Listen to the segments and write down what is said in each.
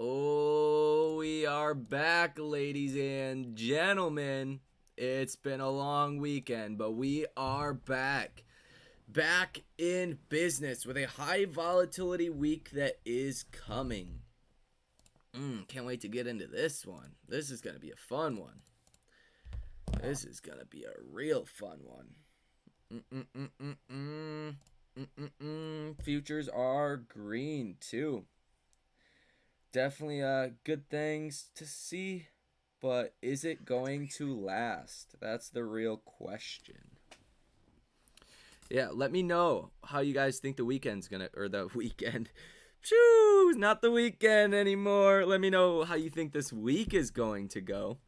Oh, we are back, ladies and gentlemen. It's been a long weekend, but we are back. Back in business with a high volatility week that is coming. Can't wait to get into this one. This is going to be a fun one. This is going to be a real fun one. Futures are green, too. Definitely good things to see, but is it going to last? That's the real question. Yeah, let me know how you guys think the weekend's gonna, or the weekend. Phew, not the weekend anymore. Let me know how you think this week is going to go.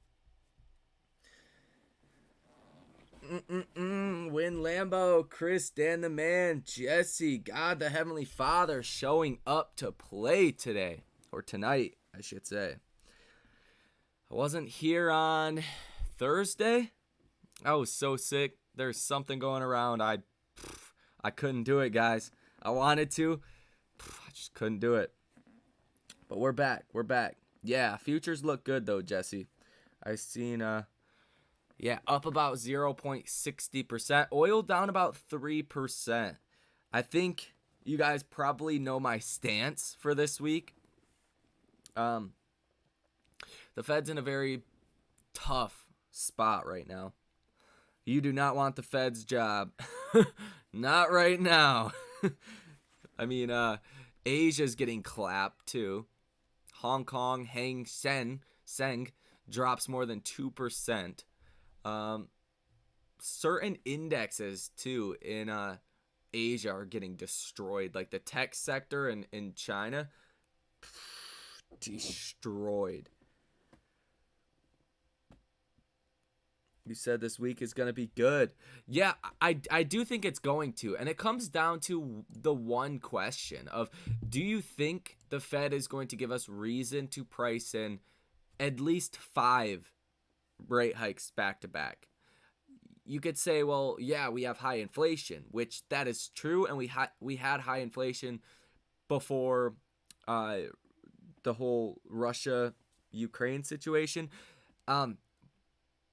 Win Lambo, Chris, Dan the Man, Jesse, God the Heavenly Father showing up to play today. Or tonight, I should say. I wasn't here on Thursday. I was so sick. There's something going around. I couldn't do it, guys. I wanted to. I just couldn't do it. But we're back. We're back. Yeah, futures look good, though, Jesse. I seen, up about 0.60%. Oil down about 3%. I think you guys probably know my stance for this week. The Fed's in a very tough spot right now. You do not want the Fed's job. Not right now. I mean, Asia's getting clapped too. Hong Kong, Hang Seng drops more than 2%. Certain indexes too in Asia are getting destroyed. Like the tech sector in China, destroyed. You said this week is going to be good. Yeah, I do think it's going to. And it comes down to the one question of, do you think the Fed is going to give us reason to price in at least 5 rate hikes back to back? You could say, well, yeah, we have high inflation, which that is true. And we had high inflation before the whole Russia-Ukraine situation.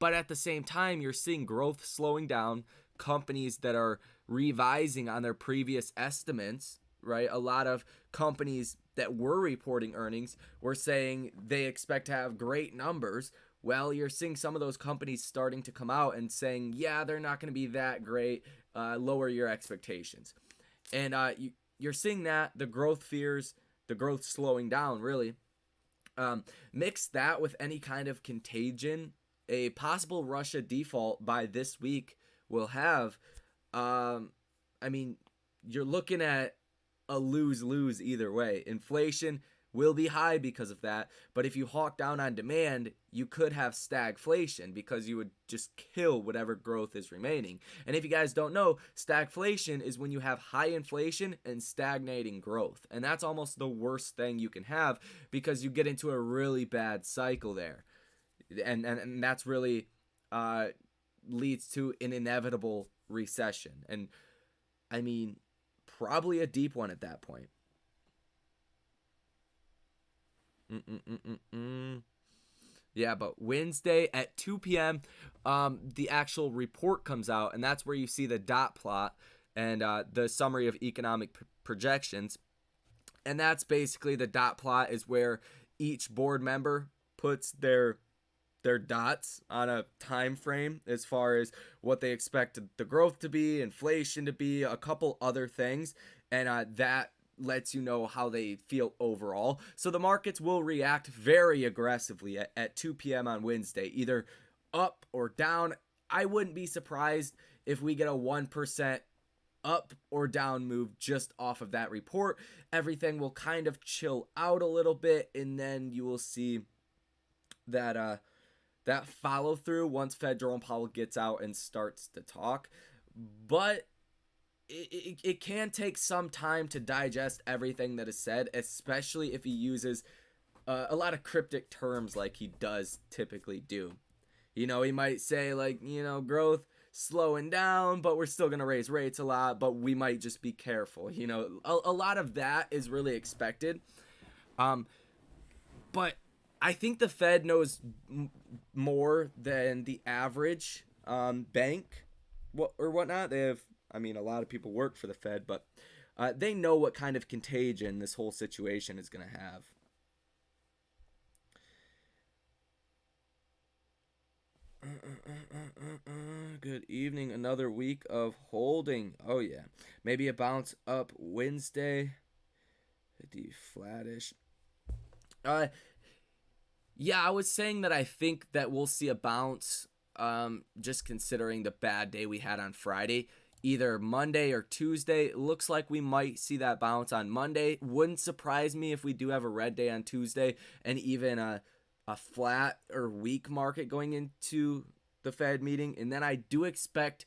But at the same time, you're seeing growth slowing down, companies that are revising on their previous estimates, right? A lot of companies that were reporting earnings were saying they expect to have great numbers. Well, you're seeing some of those companies starting to come out and saying, yeah, they're not going to be that great, lower your expectations. And you're seeing that, the growth fears, the growth slowing down, really. Mix that with any kind of contagion. A possible Russia default by this week will have, you're looking at a lose-lose either way. Inflation will be high because of that, but if you hawk down on demand, you could have stagflation because you would just kill whatever growth is remaining. And if you guys don't know, stagflation is when you have high inflation and stagnating growth. And that's almost the worst thing you can have because you get into a really bad cycle there. And that's really leads to an inevitable recession. And I mean, probably a deep one at that point. Yeah, but Wednesday at 2 p.m., the actual report comes out, and that's where you see the dot plot and the summary of economic projections. And that's basically the dot plot is where each board member puts their dots on a time frame as far as what they expect the growth to be, inflation to be, a couple other things, and that lets you know how they feel overall. So the markets will react very aggressively at 2 p.m. on Wednesday, either up or down. I wouldn't be surprised if we get a 1% up or down move just off of that report. Everything will kind of chill out a little bit, and then you will see that that follow through once Fed Jerome Powell gets out and starts to talk. But it can take some time to digest everything that is said, especially if he uses a lot of cryptic terms like he does typically do. You know, he might say like, growth slowing down, but we're still going to raise rates a lot, but we might just be careful. A lot of that is really expected. But I think the Fed knows more than the average bank or whatnot. They have, I mean, a lot of people work for the Fed, but they know what kind of contagion this whole situation is going to have. Good evening. Another week of holding. Oh, yeah. Maybe a bounce up Wednesday. The flattish. Yeah, I was saying that I think that we'll see a bounce, just considering the bad day we had on Friday. Either Monday or Tuesday. It looks like we might see that bounce on Monday. Wouldn't surprise me if we do have a red day on Tuesday and even a flat or weak market going into the Fed meeting. And then I do expect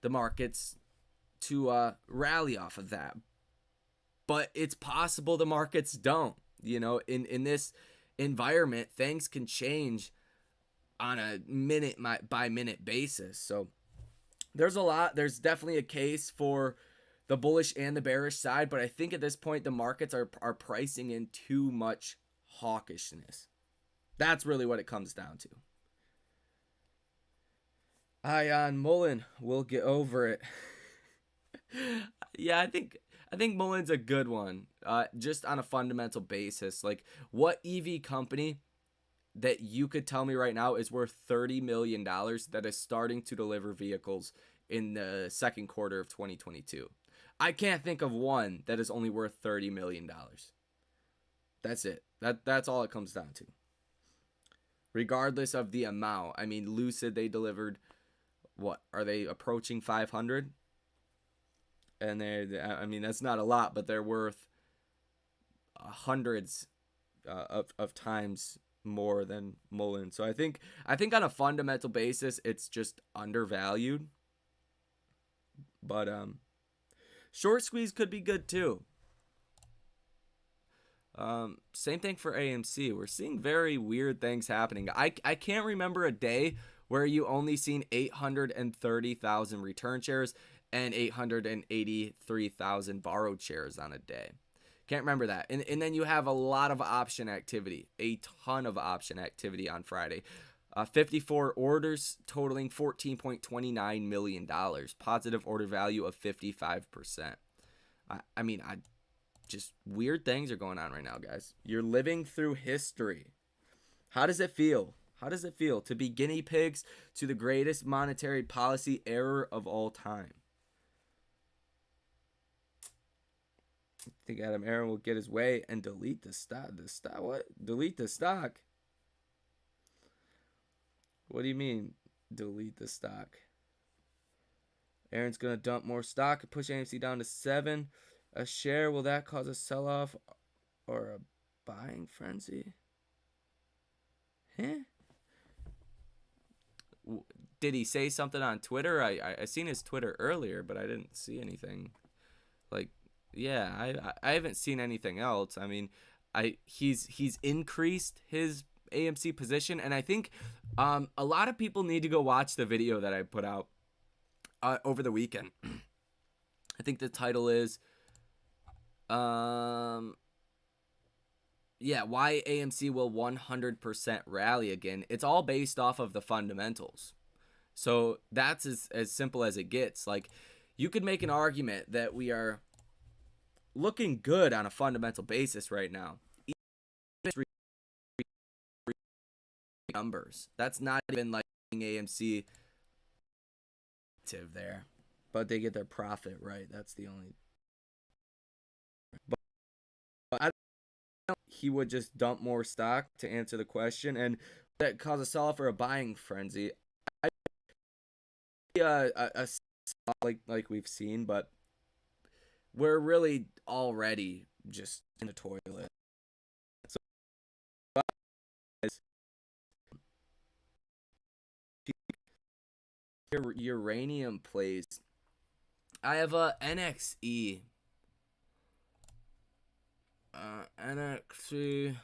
the markets to rally off of that. But it's possible the markets don't. You know, in this environment, things can change on a minute by minute basis. So there's definitely a case for the bullish and the bearish side, but I think at this point the markets are pricing in too much hawkishness. That's really what it comes down to. Ion Mullen will get over it. Yeah, I think Mullen's a good one. Just on a fundamental basis. Like, what EV company that you could tell me right now is worth $30 million that is starting to deliver vehicles in the second quarter of 2022? I can't think of one that is only worth $30 million. That's it. That's all it comes down to. Regardless of the amount. I mean, Lucid, they delivered, what, are they approaching 500? And I mean, that's not a lot, but they're worth hundreds of times more than Mullen. So I think on a fundamental basis, it's just undervalued. But short squeeze could be good too. Same thing for AMC. We're seeing very weird things happening. I can't remember a day where you only seen 830,000 return shares and 883,000 borrowed shares on a day. Can't remember that. And then you have a lot of option activity, a ton of option activity on Friday. 54 orders totaling $14.29 million. Positive order value of 55%. I mean, just weird things are going on right now, guys. You're living through history. How does it feel? How does it feel to be guinea pigs to the greatest monetary policy error of all time? I think Adam Aaron will get his way and delete the stock. The stock? What? Delete the stock? What do you mean, delete the stock? Aaron's going to dump more stock and push AMC down to 7 a share. Will that cause a sell-off or a buying frenzy? Huh? Did he say something on Twitter? I seen his Twitter earlier, but I didn't see anything. Like, yeah, I haven't seen anything else. I mean, he's increased his AMC position, and I think a lot of people need to go watch the video that I put out over the weekend. I think the title is yeah, why AMC will 100% rally again. It's all based off of the fundamentals. So that's as simple as it gets. Like, you could make an argument that we are looking good on a fundamental basis right now. Numbers. That's not even like AMC there. But they get their profit right. That's the only. But I don't, he would just dump more stock to answer the question, and that cause a sell-off or a buying frenzy. A like we've seen, but we're really already just in the toilet. So uranium plays. I have a NXE. NXE.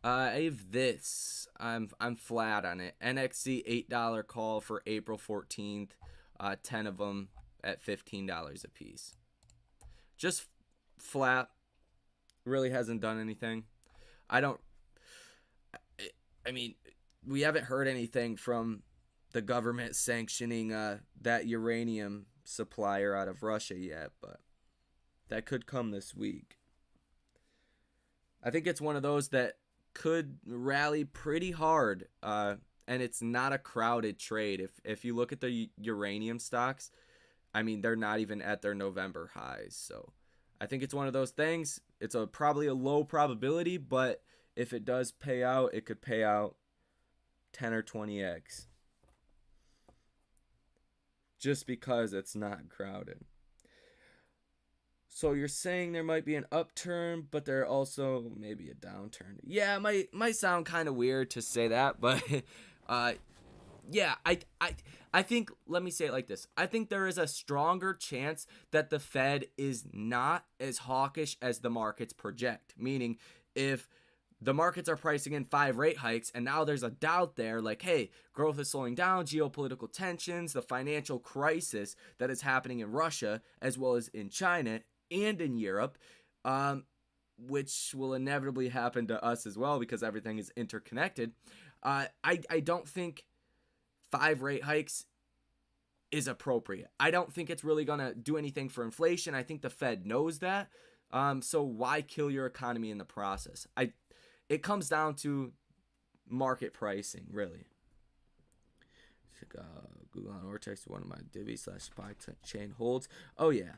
I have this. I'm flat on it. NXC $8 call for April 14th. 10 of them at $15 a piece. Just flat. Really hasn't done anything. I mean, we haven't heard anything from the government sanctioning that uranium supplier out of Russia yet, but that could come this week. I think it's one of those that could rally pretty hard, and it's not a crowded trade. If you look at the uranium stocks, I mean, they're not even at their November highs. So I think it's one of those things. It's probably a low probability, but if it does pay out, it could pay out 10 or 20x. Just because it's not crowded. So you're saying there might be an upturn, but there also maybe a downturn. Yeah, it might sound kind of weird to say that, but yeah, I think, let me say it like this. I think there is a stronger chance that the Fed is not as hawkish as the markets project. Meaning, if the markets are pricing in 5 rate hikes and now there's a doubt there like, hey, growth is slowing down, geopolitical tensions, the financial crisis that is happening in Russia as well as in China and in Europe, which will inevitably happen to us as well because everything is interconnected. I don't think 5 rate hikes is appropriate. I don't think it's really going to do anything for inflation. I think the Fed knows that. So why kill your economy in the process? It comes down to market pricing, really. Google on Ortex, one of my divvy/spy chain holds. Oh yeah.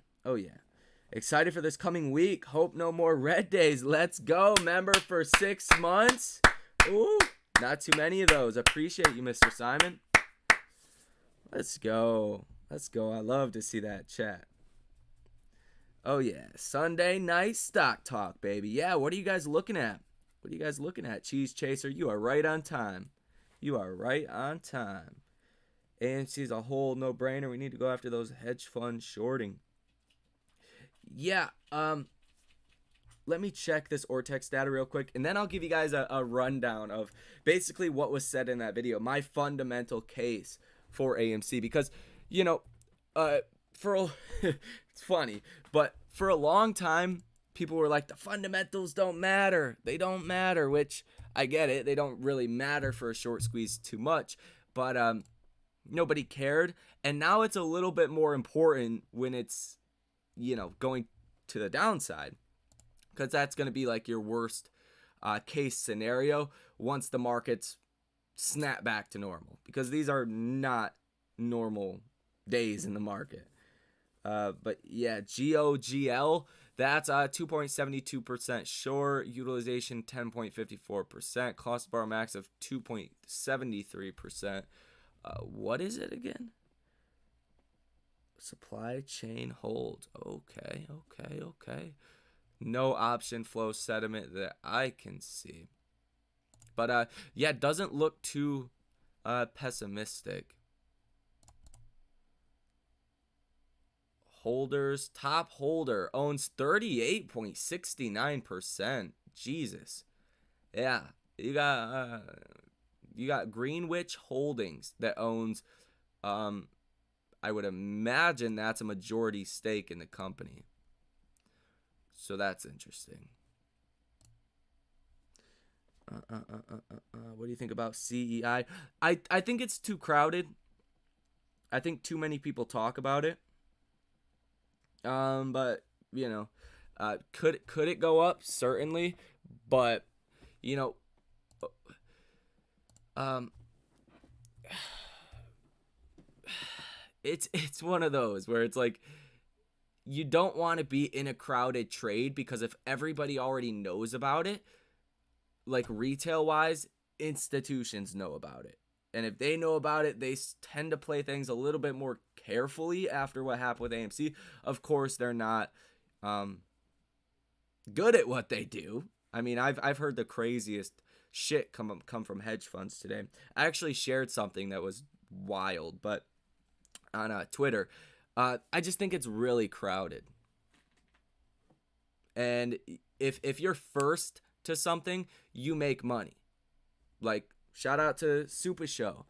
Excited for this coming week. Hope no more red days. Let's go. Member for 6 months. Ooh, not too many of those. Appreciate you, Mr. Simon. Let's go. I love to see that chat. Oh yeah, Sunday night stock talk, baby. Yeah, what are you guys looking at? Cheese Chaser, you are right on time. AMC is a whole no-brainer. We need to go after those hedge fund shorting. Yeah, let me check this Ortex data real quick, and then I'll give you guys a rundown of basically what was said in that video, my fundamental case for AMC, because, it's funny, but for a long time, people were like, the fundamentals don't matter. They don't matter, which I get it. They don't really matter for a short squeeze too much, but nobody cared. And now it's a little bit more important when it's, going to the downside, because that's going to be like your worst case scenario once the markets snap back to normal, because these are not normal days in the market. But yeah, GOGL, that's 2.72% short, utilization 10.54%, cost bar max of 2.73%. What is it again? Supply chain hold. Okay. No option flow sediment that I can see. But yeah, it doesn't look too pessimistic. Holders, top holder owns 38.69%. Jesus. Yeah, you got Greenwich Holdings that owns I would imagine that's a majority stake in the company. So that's interesting. What do you think about CEI? I think it's too crowded. I think too many people talk about it. But could it go up? Certainly, but it's one of those where it's like, you don't want to be in a crowded trade, because if everybody already knows about it, like retail wise, institutions know about it. And if they know about it, they tend to play things a little bit more carefully after what happened with AMC. Of course, they're not good at what they do. I mean, I've heard the craziest shit come from hedge funds today. I actually shared something that was wild, but on Twitter, I just think it's really crowded. And if you're first to something, you make money. Like, shout out to Super Show,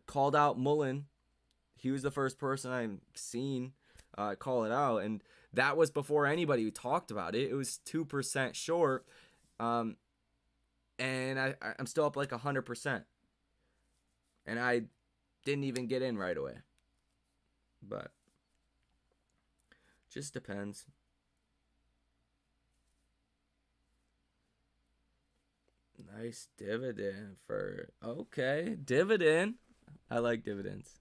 called out Mullen He was the first person I've seen call it out, and that was before anybody talked about it. It was 2% short, and I'm still up like 100%, and I didn't even get in right away. But just depends. Nice dividend for dividend. I like dividends.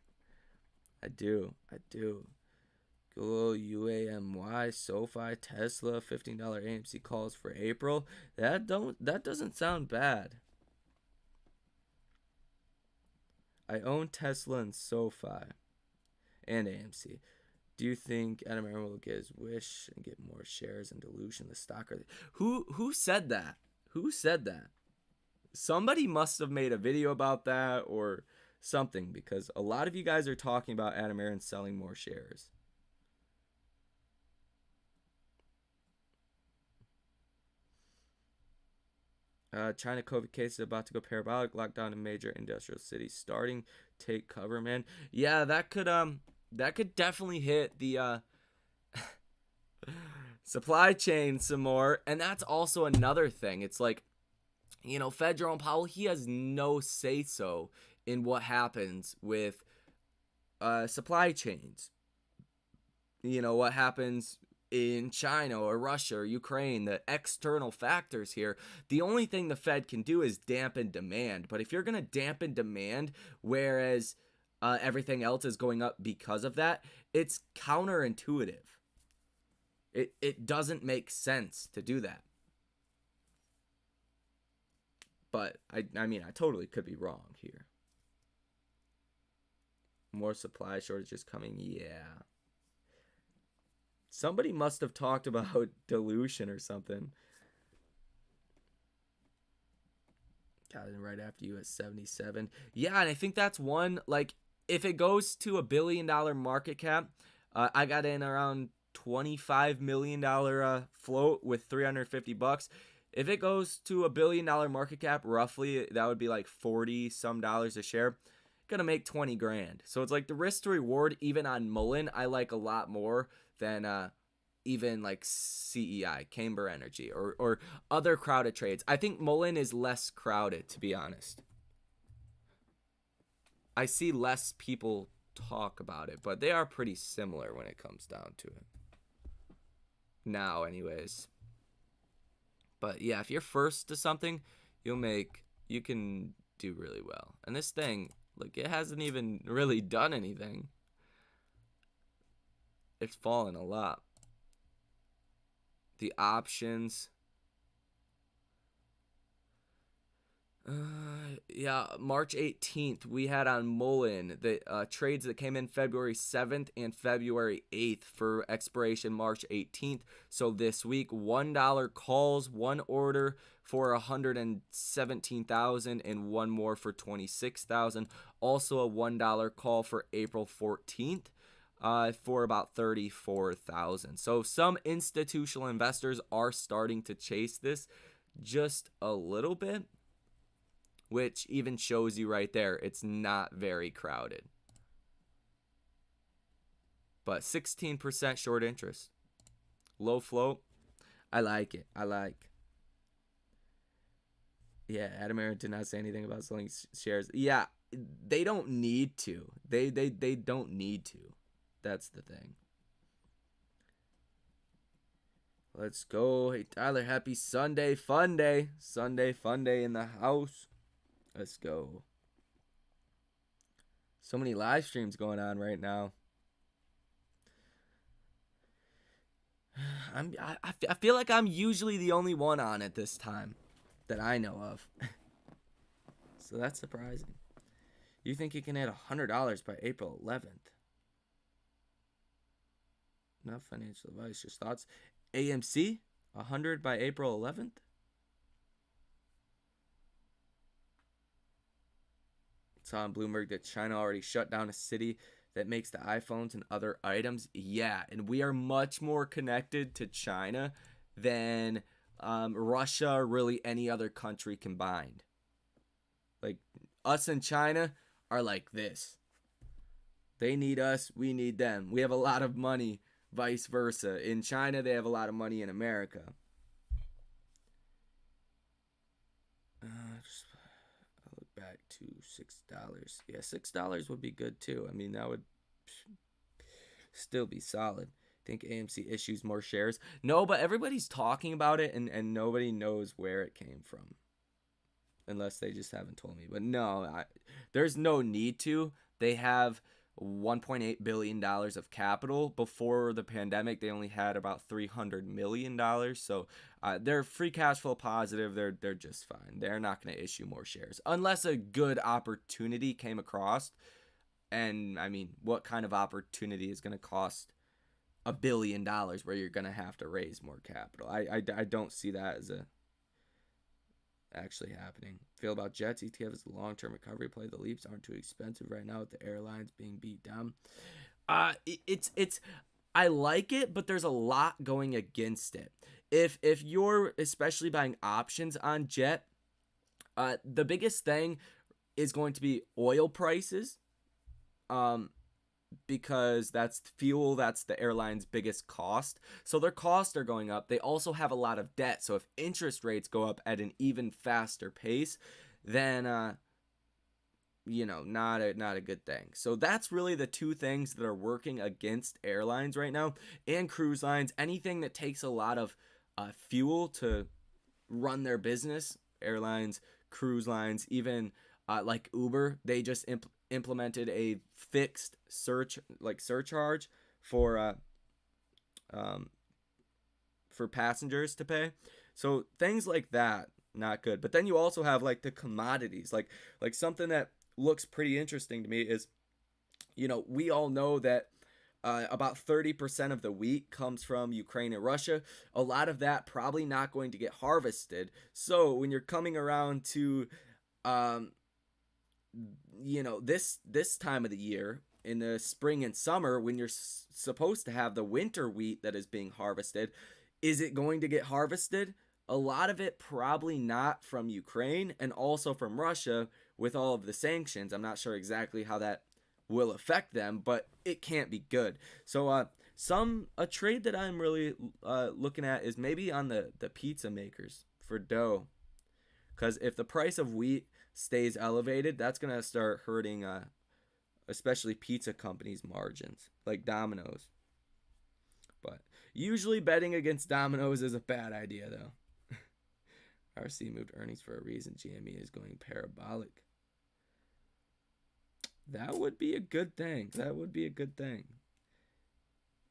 I do. Google, UAMY, SoFi, Tesla, $15 AMC calls for April. That doesn't sound bad. I own Tesla and SoFi and AMC. Do you think Adam Aaron will get his wish and get more shares and dilution the stock? Who said that? Who said that? Somebody must have made a video about that or something, because a lot of you guys are talking about Adam Aaron selling more shares. China COVID cases about to go parabolic. Lockdown in major industrial cities starting. Take cover, man. Yeah, that could definitely hit the supply chain some more. And that's also another thing. It's like, Fed Jerome Powell, he has no say-so in what happens with supply chains. What happens in China or Russia or Ukraine, the external factors here. The only thing the Fed can do is dampen demand. But if you're going to dampen demand, whereas everything else is going up because of that, it's counterintuitive. It doesn't make sense to do that. But I mean, I totally could be wrong here. More supply shortages coming, yeah. Somebody must have talked about dilution or something. Got in right after you at 77. Yeah, and I think that's one, like, if it goes to $1 billion market cap, I got in around $25 million float with $350. If it goes to $1 billion market cap, roughly, that would be like $40 some a share. Gonna make 20 grand. So it's like the risk to reward, even on Mullen, I like a lot more than even like CEI, Camber Energy, or other crowded trades. I think Mullen is less crowded, to be honest. I see less people talk about it, but they are pretty similar when it comes down to it. Now, anyways. But yeah, if you're first to something, you can do really well. And this thing, like, it hasn't even really done anything. It's fallen a lot. The options. Yeah, March 18th, we had on Mullen the trades that came in February 7th and February 8th for expiration March 18th. So this week, $1 calls, one order for 117,000 and one more for 26,000. Also a $1 call for April 14th. For about 34,000. So some institutional investors are starting to chase this just a little bit, which even shows you right there it's not very crowded. But 16% short interest. Low float. I like it. Yeah, Adam Aaron did not say anything about selling shares. Yeah, they don't need to. They don't need to. That's the thing. Let's go. Hey, Tyler, happy Sunday fun day. Sunday fun day in the house. Let's go. So many live streams going on right now. I feel like I'm usually the only one on at this time that I know of. So that's surprising. You think you can hit $100 by April 11th? Not financial advice, just thoughts. AMC, 100 by April 11th? Saw on Bloomberg that China already shut down a city that makes the iPhones and other items. Yeah, and we are much more connected to China than Russia or really any other country combined. Like, us and China are like this. They need us, we need them. We have a lot of money, vice versa. In China, they have a lot of money in America. Just I'll look back to $6. Yeah, $6 would be good too. I mean, that would still be solid. Think AMC issues more shares? No, but everybody's talking about it, and nobody knows where it came from. Unless they just haven't told me. But no, there's no need to. They have $1.8 billion of capital. Before the pandemic, they only had about $300 million. So they're free cash flow positive. They're just fine. They're not going to issue more shares. Unless a good opportunity came across. And, I mean, what kind of opportunity is going to cost $1 billion where you're going to have to raise more capital? I don't see that as actually happening. Feel about Jets. ETF is the long-term recovery play. The leaps aren't too expensive right now with the airlines being beat down. It's I like it, but there's a lot going against it. If you're especially buying options on Jet, the biggest thing is going to be oil prices. Because that's fuel, that's the airline's biggest cost. So their costs are going up. They also have a lot of debt. So if interest rates go up at an even faster pace, then not a good thing. So that's really the two things that are working against airlines right now, and cruise lines. Anything that takes a lot of fuel to run their business, airlines, cruise lines, even like Uber, they just implemented a fixed surcharge for passengers to pay. So things like that, not good. But then you also have like the commodities, like something that looks pretty interesting to me is, we all know that about 30% of the wheat comes from Ukraine and Russia. A lot of that probably not going to get harvested. So when you're coming around to this time of the year in the spring and summer, when you're supposed to have the winter wheat that is being harvested, is it going to get harvested? A lot of it probably not from Ukraine, and also from Russia with all of the sanctions. I'm not sure exactly how that will affect them, but it can't be good. So a trade that I'm really looking at is maybe on the pizza makers for dough. Because if the price of wheat stays elevated, that's going to start hurting especially pizza companies' margins, like Domino's. But usually betting against Domino's is a bad idea, though. RC moved earnings for a reason. GME is going parabolic. That would be a good thing.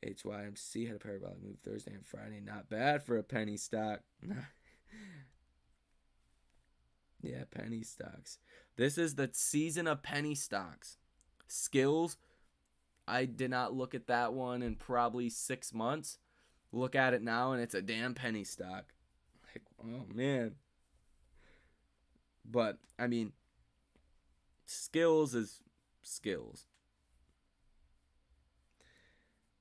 HYMC had a parabolic move Thursday and Friday. Not bad for a penny stock. Yeah, penny stocks. This is the season of penny stocks. Skills, I did not look at that one in probably 6 months. Look at it now, and it's a damn penny stock. Like, oh, man. But, I mean, skills is skills.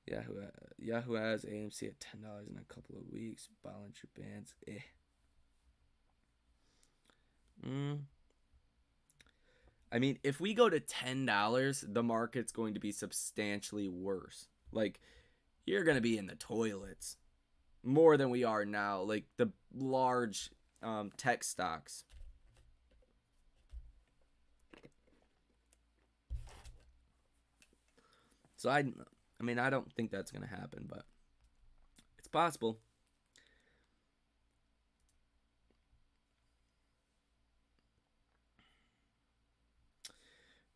Yahoo has AMC at $10 in a couple of weeks. Bollinger Bands, I mean, if we go to $10, the market's going to be substantially worse. Like, you're going to be in the toilets more than we are now. Like, the large tech stocks. So, I mean, I don't think that's going to happen, but it's possible.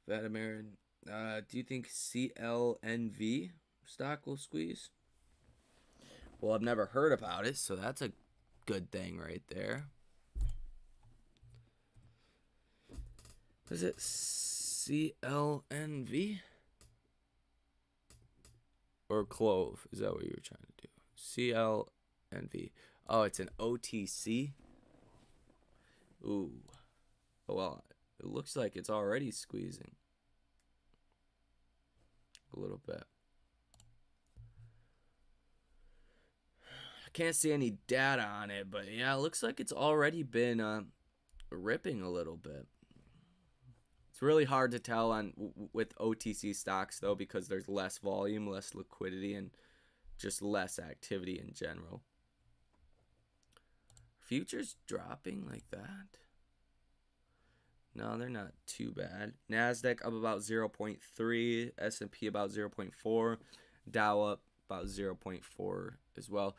Vladimir, do you think CLNV stock will squeeze? Well, I've never heard about it, so that's a good thing right there. Is it CLNV? Or Clove? Is that what you were trying to do? CLNV. Oh, it's an OTC? Ooh. Well, it looks like it's already squeezing a little bit. I can't see any data on it, but yeah, it looks like it's already been ripping a little bit. It's really hard to tell with OTC stocks though, because there's less volume, less liquidity, and just less activity in general. Futures dropping like that? No, they're not too bad. Nasdaq up about 0.3, S&P about 0.4, Dow up about 0.4 as well.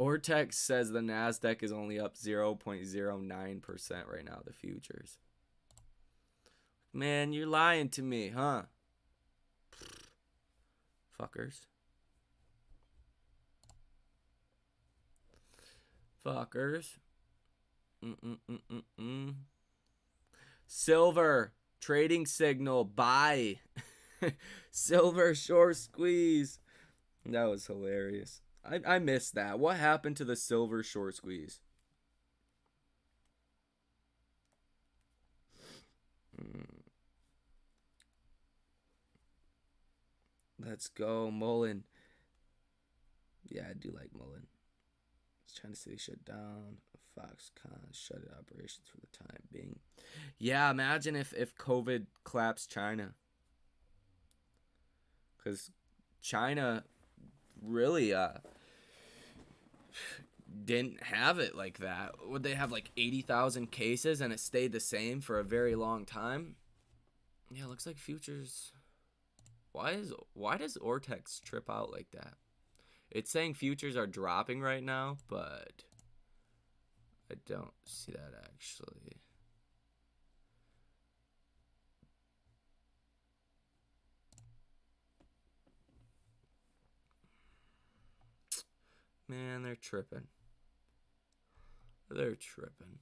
Ortex says the Nasdaq is only up 0.09% right now, the futures. Man, you're lying to me, huh? Fuckers. Silver trading signal buy. Silver short squeeze. That was hilarious. I missed that. What happened to the silver short squeeze? Let's go, Mullen. Yeah, I do like Mullen. China City shut down. Foxconn shut operations for the time being. Yeah, imagine if COVID collapsed China. Because China really didn't have it like that. Would they have like 80,000 cases and it stayed the same for a very long time? Yeah, looks like futures. Why does Ortex trip out like that? It's saying futures are dropping right now, but I don't see that actually. Man, they're tripping. They're tripping.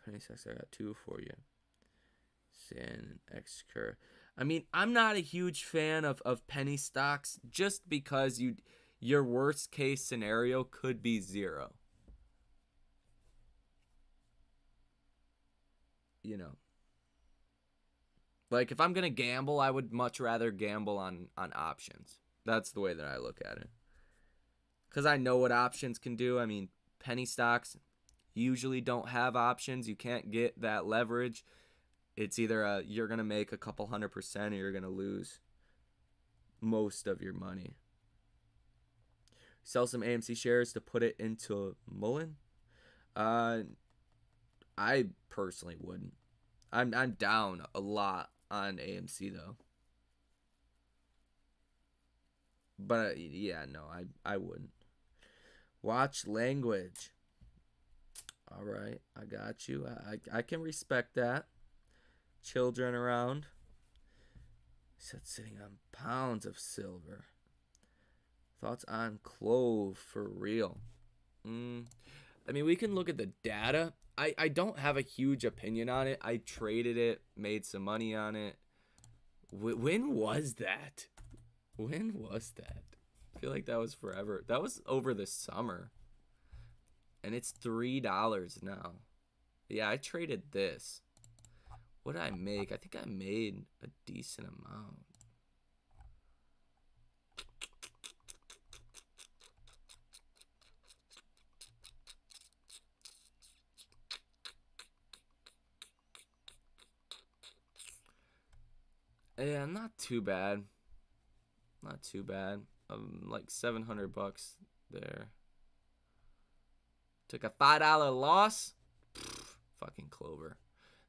Penny stocks, I got two for you. Sin X Cur. I mean, I'm not a huge fan of penny stocks just because your worst case scenario could be zero. You know. Like if I'm gonna gamble, I would much rather gamble on options. That's the way that I look at it. Because I know what options can do. I mean, penny stocks usually don't have options. You can't get that leverage. It's either you're going to make a couple 100% or you're going to lose most of your money. Sell some AMC shares to put it into Mullen? I personally wouldn't. I'm down a lot on AMC though. But yeah, no, I wouldn't. Watch language. All right, I got you. I can respect that. Children around. Said sitting on pounds of silver. Thoughts on clove for real? I mean, we can look at the data. I don't have a huge opinion on it. I traded it, made some money on it. When was that? When was that? I feel like that was forever. That was over the summer. And it's $3 now. Yeah, I traded this. What did I make? I think I made a decent amount. Yeah, not too bad. Not too bad. Like $700 there. Took a $5 loss. Fucking Clover.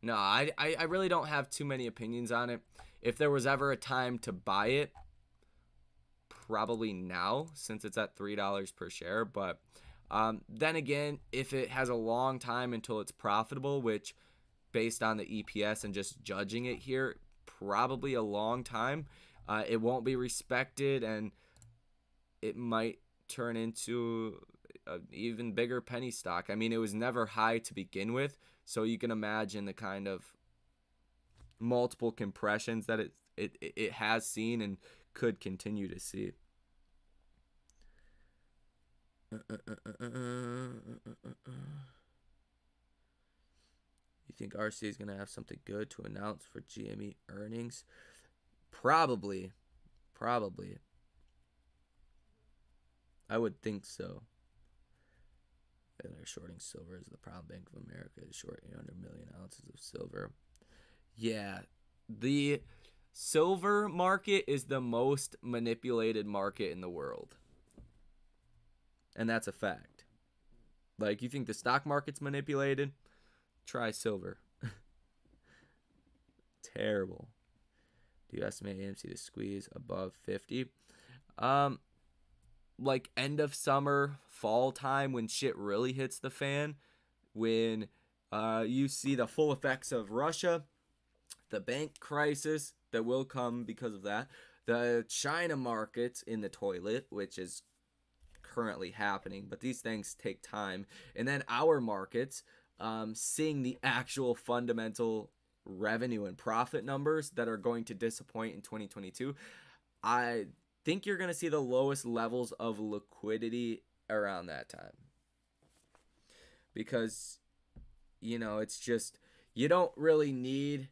No, I really don't have too many opinions on it. If there was ever a time to buy it, probably now, since it's at $3 per share. But then again, if it has a long time until it's profitable, which based on the EPS and just judging it here, probably a long time, it won't be respected, and it might turn into an even bigger penny stock. I mean, it was never high to begin with, so you can imagine the kind of multiple compressions that it has seen and could continue to see. You think RC is going to have something good to announce for GME earnings? Probably. I would think so. And they're shorting silver as the problem. Bank of America is short 800 million ounces of silver. Yeah, the silver market is the most manipulated market in the world. And that's a fact. Like, you think the stock market's manipulated? Try silver. Terrible. Do you estimate AMC to squeeze above 50? Like end of summer, fall time, when shit really hits the fan, when you see the full effects of Russia, the bank crisis that will come because of that, the China markets in the toilet, which is currently happening, but these things take time, and then our markets seeing the actual fundamental revenue and profit numbers that are going to disappoint in 2022. I think you're going to see the lowest levels of liquidity around that time, because it's just, you don't really need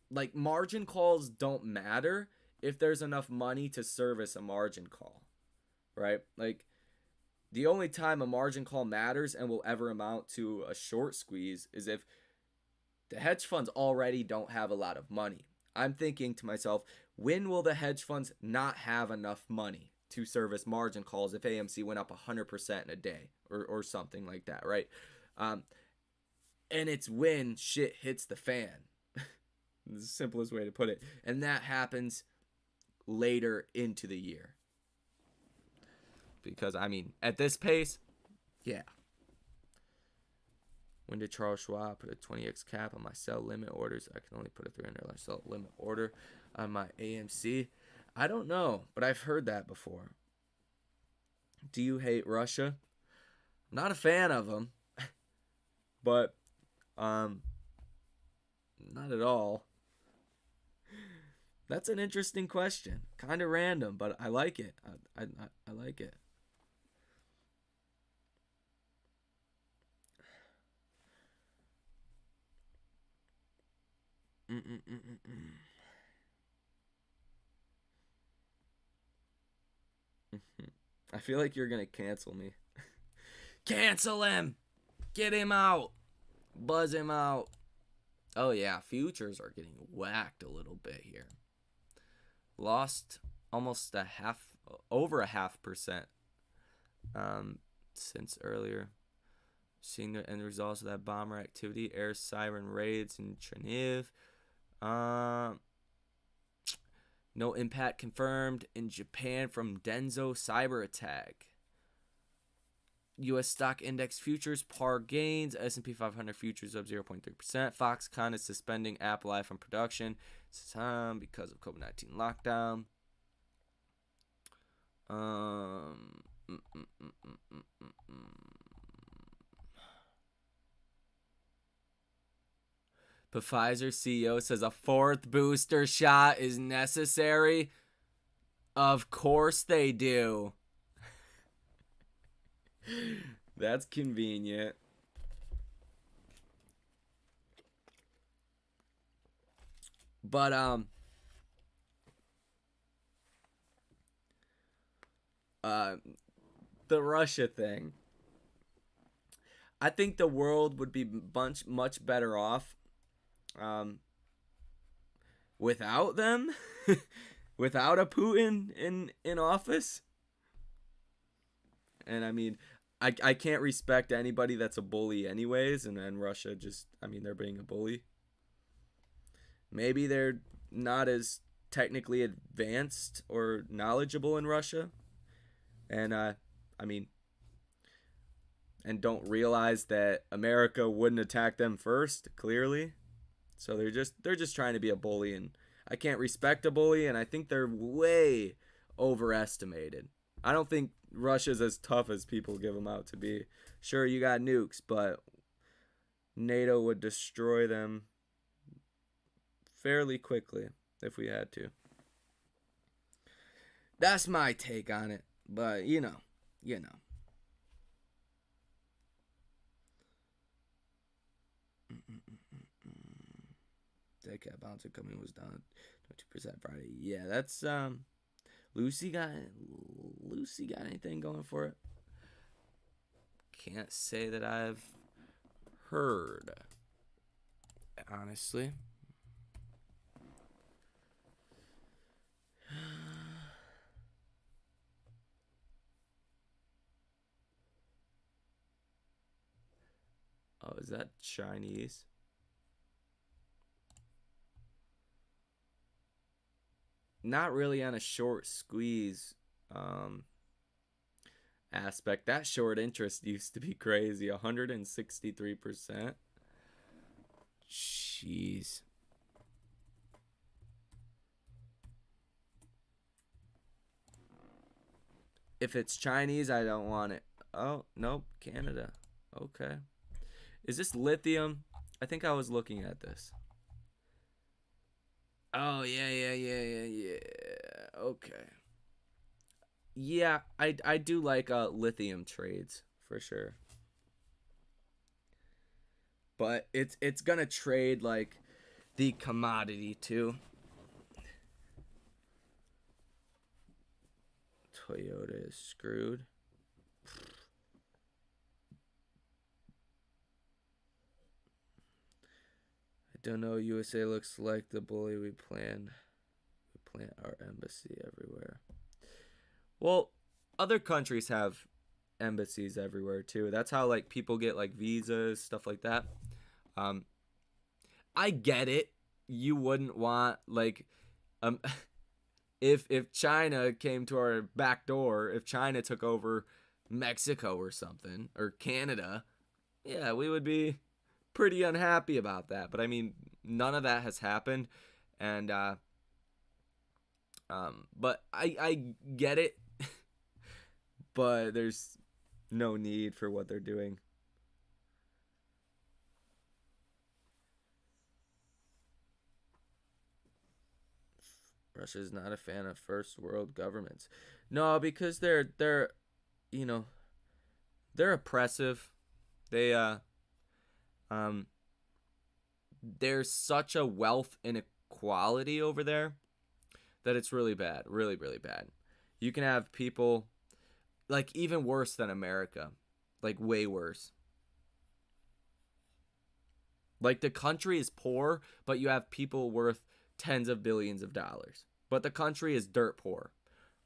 like, margin calls don't matter if there's enough money to service a margin call, right? Like, the only time a margin call matters and will ever amount to a short squeeze is if the hedge funds already don't have a lot of money. I'm thinking to myself, when will the hedge funds not have enough money to service margin calls if AMC went up 100% in a day or something like that, right? And it's when shit hits the fan. The simplest way to put it. And that happens later into the year. Because, I mean, at this pace, yeah. When did Charles Schwab put a 20x cap on my sell limit orders? I can only put a $300 sell limit order on my AMC. I don't know, but I've heard that before. Do you hate Russia? I'm not a fan of them, but not at all. That's an interesting question. Kind of random, but I like it. I like it. I feel like you're gonna cancel me. Cancel him! Get him out! Buzz him out! Oh yeah, futures are getting whacked a little bit here. Lost almost over a 0.5% since earlier. Seeing the end results of that bomber activity, air siren raids in Chernihiv. No impact confirmed in Japan from Denso cyber attack. U.S. stock index futures par gains. S&P 500 futures up 0.3%. Foxconn is suspending Apple iPhone production because of COVID-19 lockdown. The Pfizer CEO says a fourth booster shot is necessary. Of course they do. That's convenient. But the Russia thing, I think the world would be much better off without them. Without a Putin in office. And I mean, I can't respect anybody that's a bully anyways, and then Russia just, I mean, they're being a bully. Maybe they're not as technically advanced or knowledgeable in Russia. And I mean, and don't realize that America wouldn't attack them first, clearly. So they're just trying to be a bully, and I can't respect a bully, and I think they're way overestimated. I don't think Russia's as tough as people give them out to be. Sure, you got nukes, but NATO would destroy them fairly quickly if we had to. That's my take on it, but you know. Dead cat bouncer coming was down 22% Friday. Yeah, that's Lucy got Lucy got anything going for it? Can't say that I've heard, honestly. Oh, is that Chinese? Not really on a short squeeze aspect. That short interest used to be crazy. 163%. Jeez. If it's Chinese, I don't want it. Oh, nope. Canada. Okay. Is this lithium? I think I was looking at this. Oh, yeah. Okay. Yeah, I do like lithium trades for sure. But it's gonna trade like the commodity too. Toyota is screwed. I don't know. USA looks like the bully we plan. We plant our embassy everywhere. Well, other countries have embassies everywhere too. That's how like people get like visas, stuff like that. Um, I get it. You wouldn't want like um if China came to our back door, if China took over Mexico or something or Canada, yeah, we would be pretty unhappy about that. But I mean, none of that has happened, and but I get it, but there's no need for what they're doing. Russia's not a fan of first world governments. No, because they're you know, they're oppressive. They um there's such a wealth inequality over there that it's really bad, really bad. You can have people like even worse than America, like way worse. Like the country is poor, but you have people worth tens of billions of dollars. But the country is dirt poor.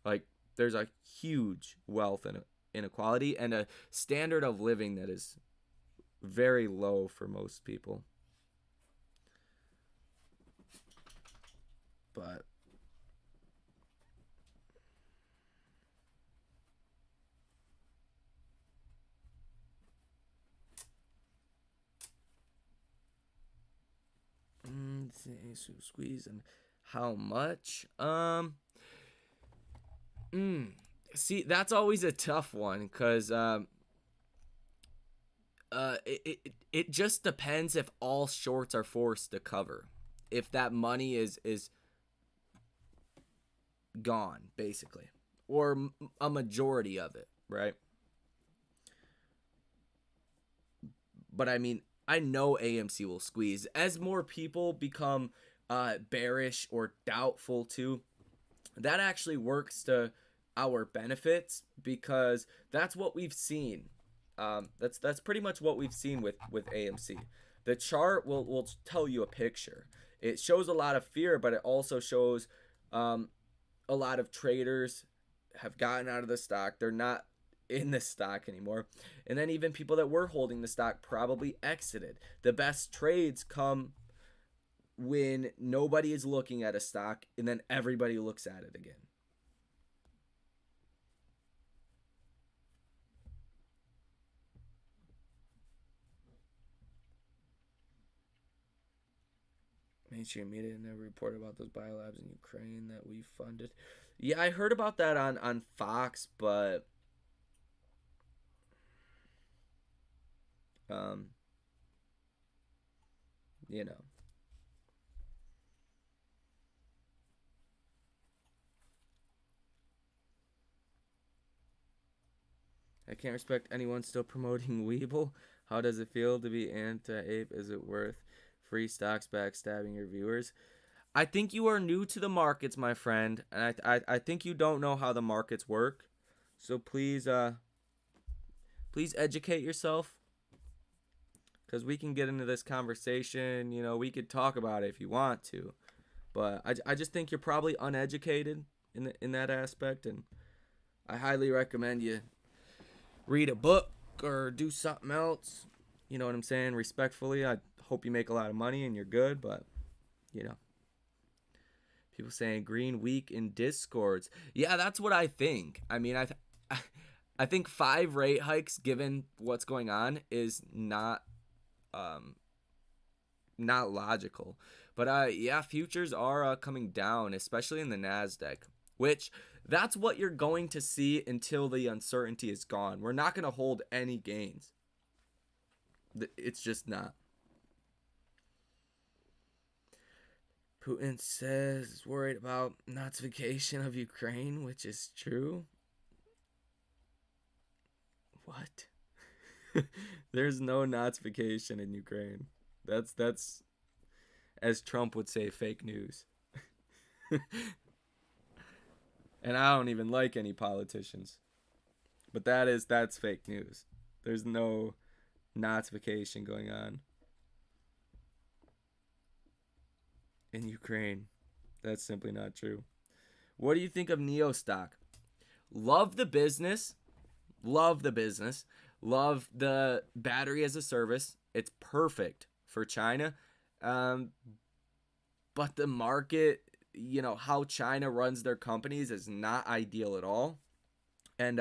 Like there's a huge wealth inequality and a standard of living that is very low for most people. But squeeze and how much? See, that's always a tough one because it just depends if all shorts are forced to cover. If that money is gone basically, or a majority of it, right? But I mean, I know AMC will squeeze as more people become bearish or doubtful too. That actually works to our benefits because that's what we've seen. That's pretty much what we've seen with AMC. The chart will tell you a picture. It shows a lot of fear, but it also shows a lot of traders have gotten out of the stock. They're not in the stock anymore. And then even people that were holding the stock probably exited. The best trades come when nobody is looking at a stock and then everybody looks at it again. Mainstream media never reported about those biolabs in Ukraine that we funded. Yeah, I heard about that on Fox, but um, you know, I can't respect anyone still promoting Weeble. How does it feel to be anti-ape? Is it worth free stocks backstabbing your viewers? I think you are new to the markets, my friend, and I think you don't know how the markets work. So please educate yourself, because we can get into this conversation. You know, we could talk about it if you want to, but I just think you're probably uneducated in that aspect, and I highly recommend you read a book or do something else. You know what I'm saying? Respectfully, I hope you make a lot of money and you're good, but you know, people saying green weak in discords. Yeah, that's what I think. I mean, I think 5 rate hikes, given what's going on, is um not logical. But yeah, futures are coming down, especially in the Nasdaq, which that's what you're going to see until the uncertainty is gone. We're not going to hold any gains. It's just not. Putin says he's worried about Nazification of Ukraine, which is true. What? There's no Nazification in Ukraine. That's as Trump would say, fake news. And I don't even like any politicians. But that's fake news. There's no Nazification going on in Ukraine. That's simply not true. What do you think of Neo stock? Love the business. Love the business. Love the battery as a service. It's perfect for China. But the market, you know, how China runs their companies is not ideal at all. And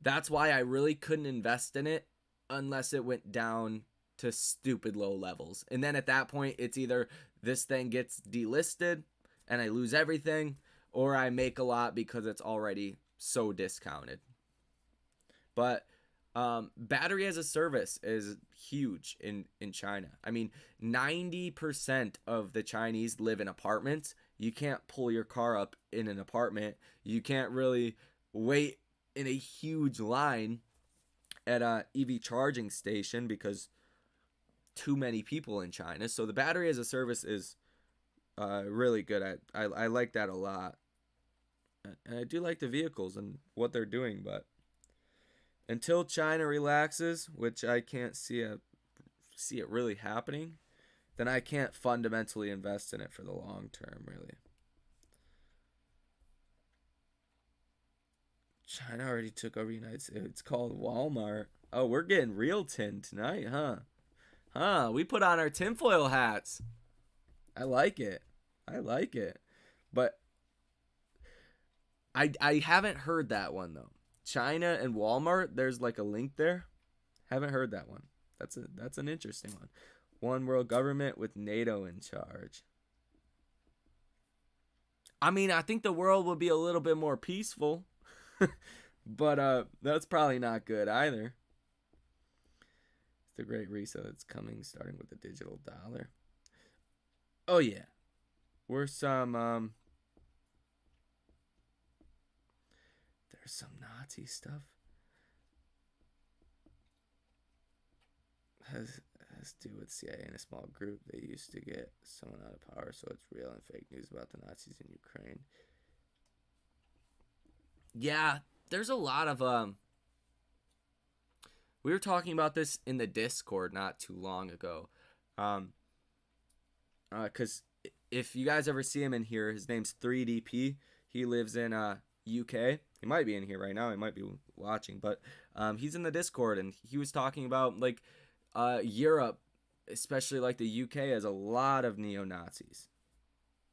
that's why I really couldn't invest in it unless it went down to stupid low levels. And then at that point, it's either this thing gets delisted and I lose everything, or I make a lot because it's already so discounted. But battery as a service is huge in China. I mean, 90% of the Chinese live in apartments. You can't pull your car up in an apartment. You can't really wait in a huge line at a EV charging station because too many people in China. So the battery as a service is really good. I like that a lot. And I do like the vehicles and what they're doing, but until China relaxes, which I can't see it really happening, then I can't fundamentally invest in it for the long term, really. China already took over United States. It's called Walmart. Oh, we're getting real tin tonight, huh? Huh, we put on our tinfoil hats. I like it. I like it. But I haven't heard that one, though. China and Walmart, there's like a link there. Haven't heard that one. That's an interesting one. One world government with NATO in charge. I mean, I think the world would be a little bit more peaceful. But that's probably not good either. It's the great reset that's coming, starting with the digital dollar. Oh yeah. There's some Nazi stuff. Has to do with CIA and a small group. They used to get someone out of power, so it's real and fake news about the Nazis in Ukraine. Yeah, there's a lot of we were talking about this in the Discord not too long ago. Cuz if you guys ever see him in here, his name's 3DP. He lives in UK. He might be in here right now. He might be watching, but he's in the Discord, and he was talking about like Europe, especially like the UK, has a lot of neo-Nazis.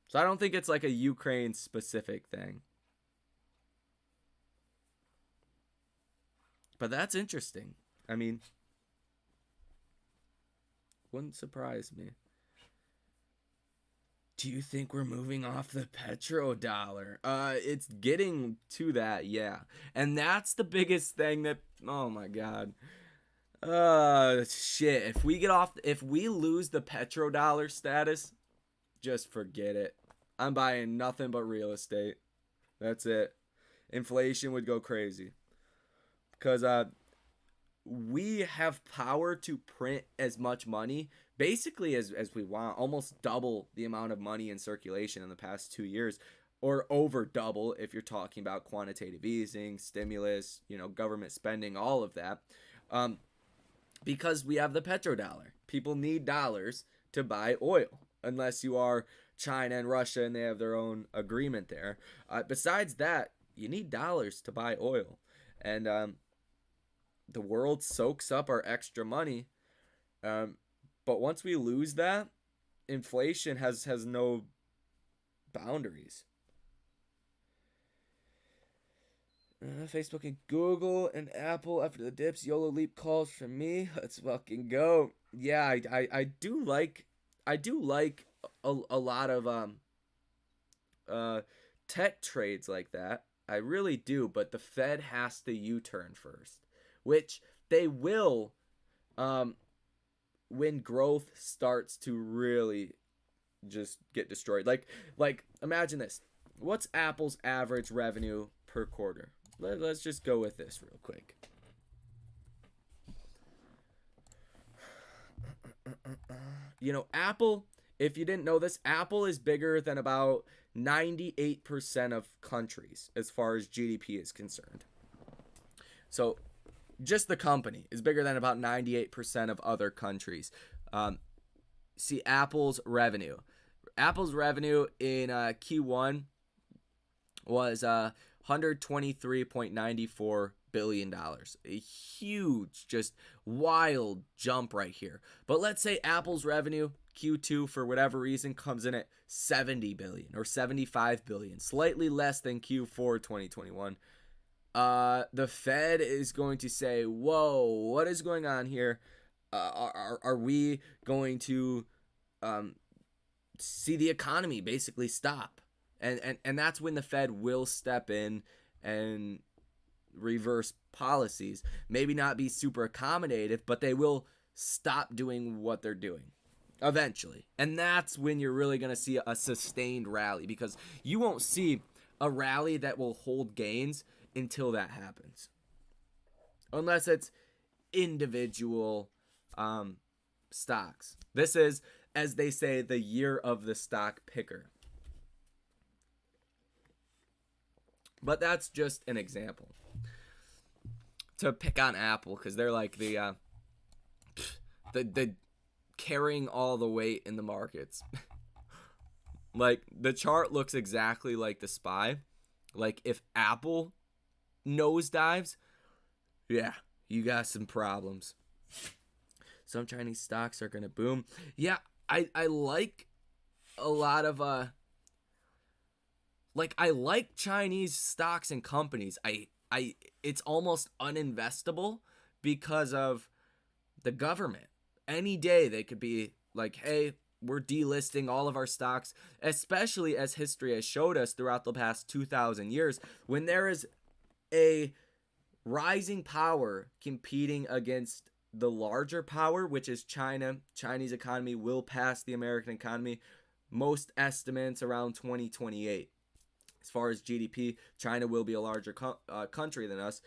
So I don't think it's like a Ukraine specific thing. But that's interesting. I mean, wouldn't surprise me. Do you think we're moving off the petrodollar? It's getting to that, yeah. And that's the biggest thing that, oh my God. Shit. If we lose the petrodollar status, just forget it. I'm buying nothing but real estate. That's it. Inflation would go crazy. Because we have power to print as much money basically as we want, almost double the amount of money in circulation in the past 2 years, or over double if you're talking about quantitative easing, stimulus, government spending, all of that. Because we have the petrodollar. People need dollars to buy oil, unless you are China and Russia and they have their own agreement there. Besides that, you need dollars to buy oil. And the world soaks up our extra money. But once we lose that, inflation has no boundaries. Facebook and Google and Apple after the dips. YOLO leap calls from me. Let's fucking go. Yeah, I do like a lot of tech trades like that. I really do, but the Fed has to U-turn first, which they will when growth starts to really just get destroyed. Like imagine this. What's Apple's average revenue per quarter? Let's just go with this real quick. Apple, if you didn't know this, Apple is bigger than about 98% of countries as far as GDP is concerned. So just the company is bigger than about 98% of other countries. See Apple's revenue. Apple's revenue in Q1 was $123.94 billion. A huge, just wild jump right here. But let's say Apple's revenue Q2 for whatever reason comes in at 70 billion or 75 billion, slightly less than Q4 2021. The Fed is going to say, whoa, what is going on here? Are we going to see the economy basically stop? And that's when the Fed will step in and reverse policies. Maybe not be super accommodative, but they will stop doing what they're doing eventually. And that's when you're really going to see a sustained rally, because you won't see a rally that will hold gains until that happens. Unless it's individual stocks. This is, as they say, the year of the stock picker. But that's just an example. To pick on Apple, because they're like the carrying all the weight in the markets. Like, the chart looks exactly like the SPY. Like, if Apple nosedives, yeah, you got some problems. Some Chinese stocks are gonna boom. Yeah, I like a lot of I like Chinese stocks and companies. It's almost uninvestable because of the government. Any day they could be like, hey, we're delisting all of our stocks, especially as history has showed us throughout the past 2,000 years, when there is a rising power competing against the larger power, which is China. Chinese economy will pass the American economy. Most estimates around 2028. As far as GDP, China will be a larger country than us.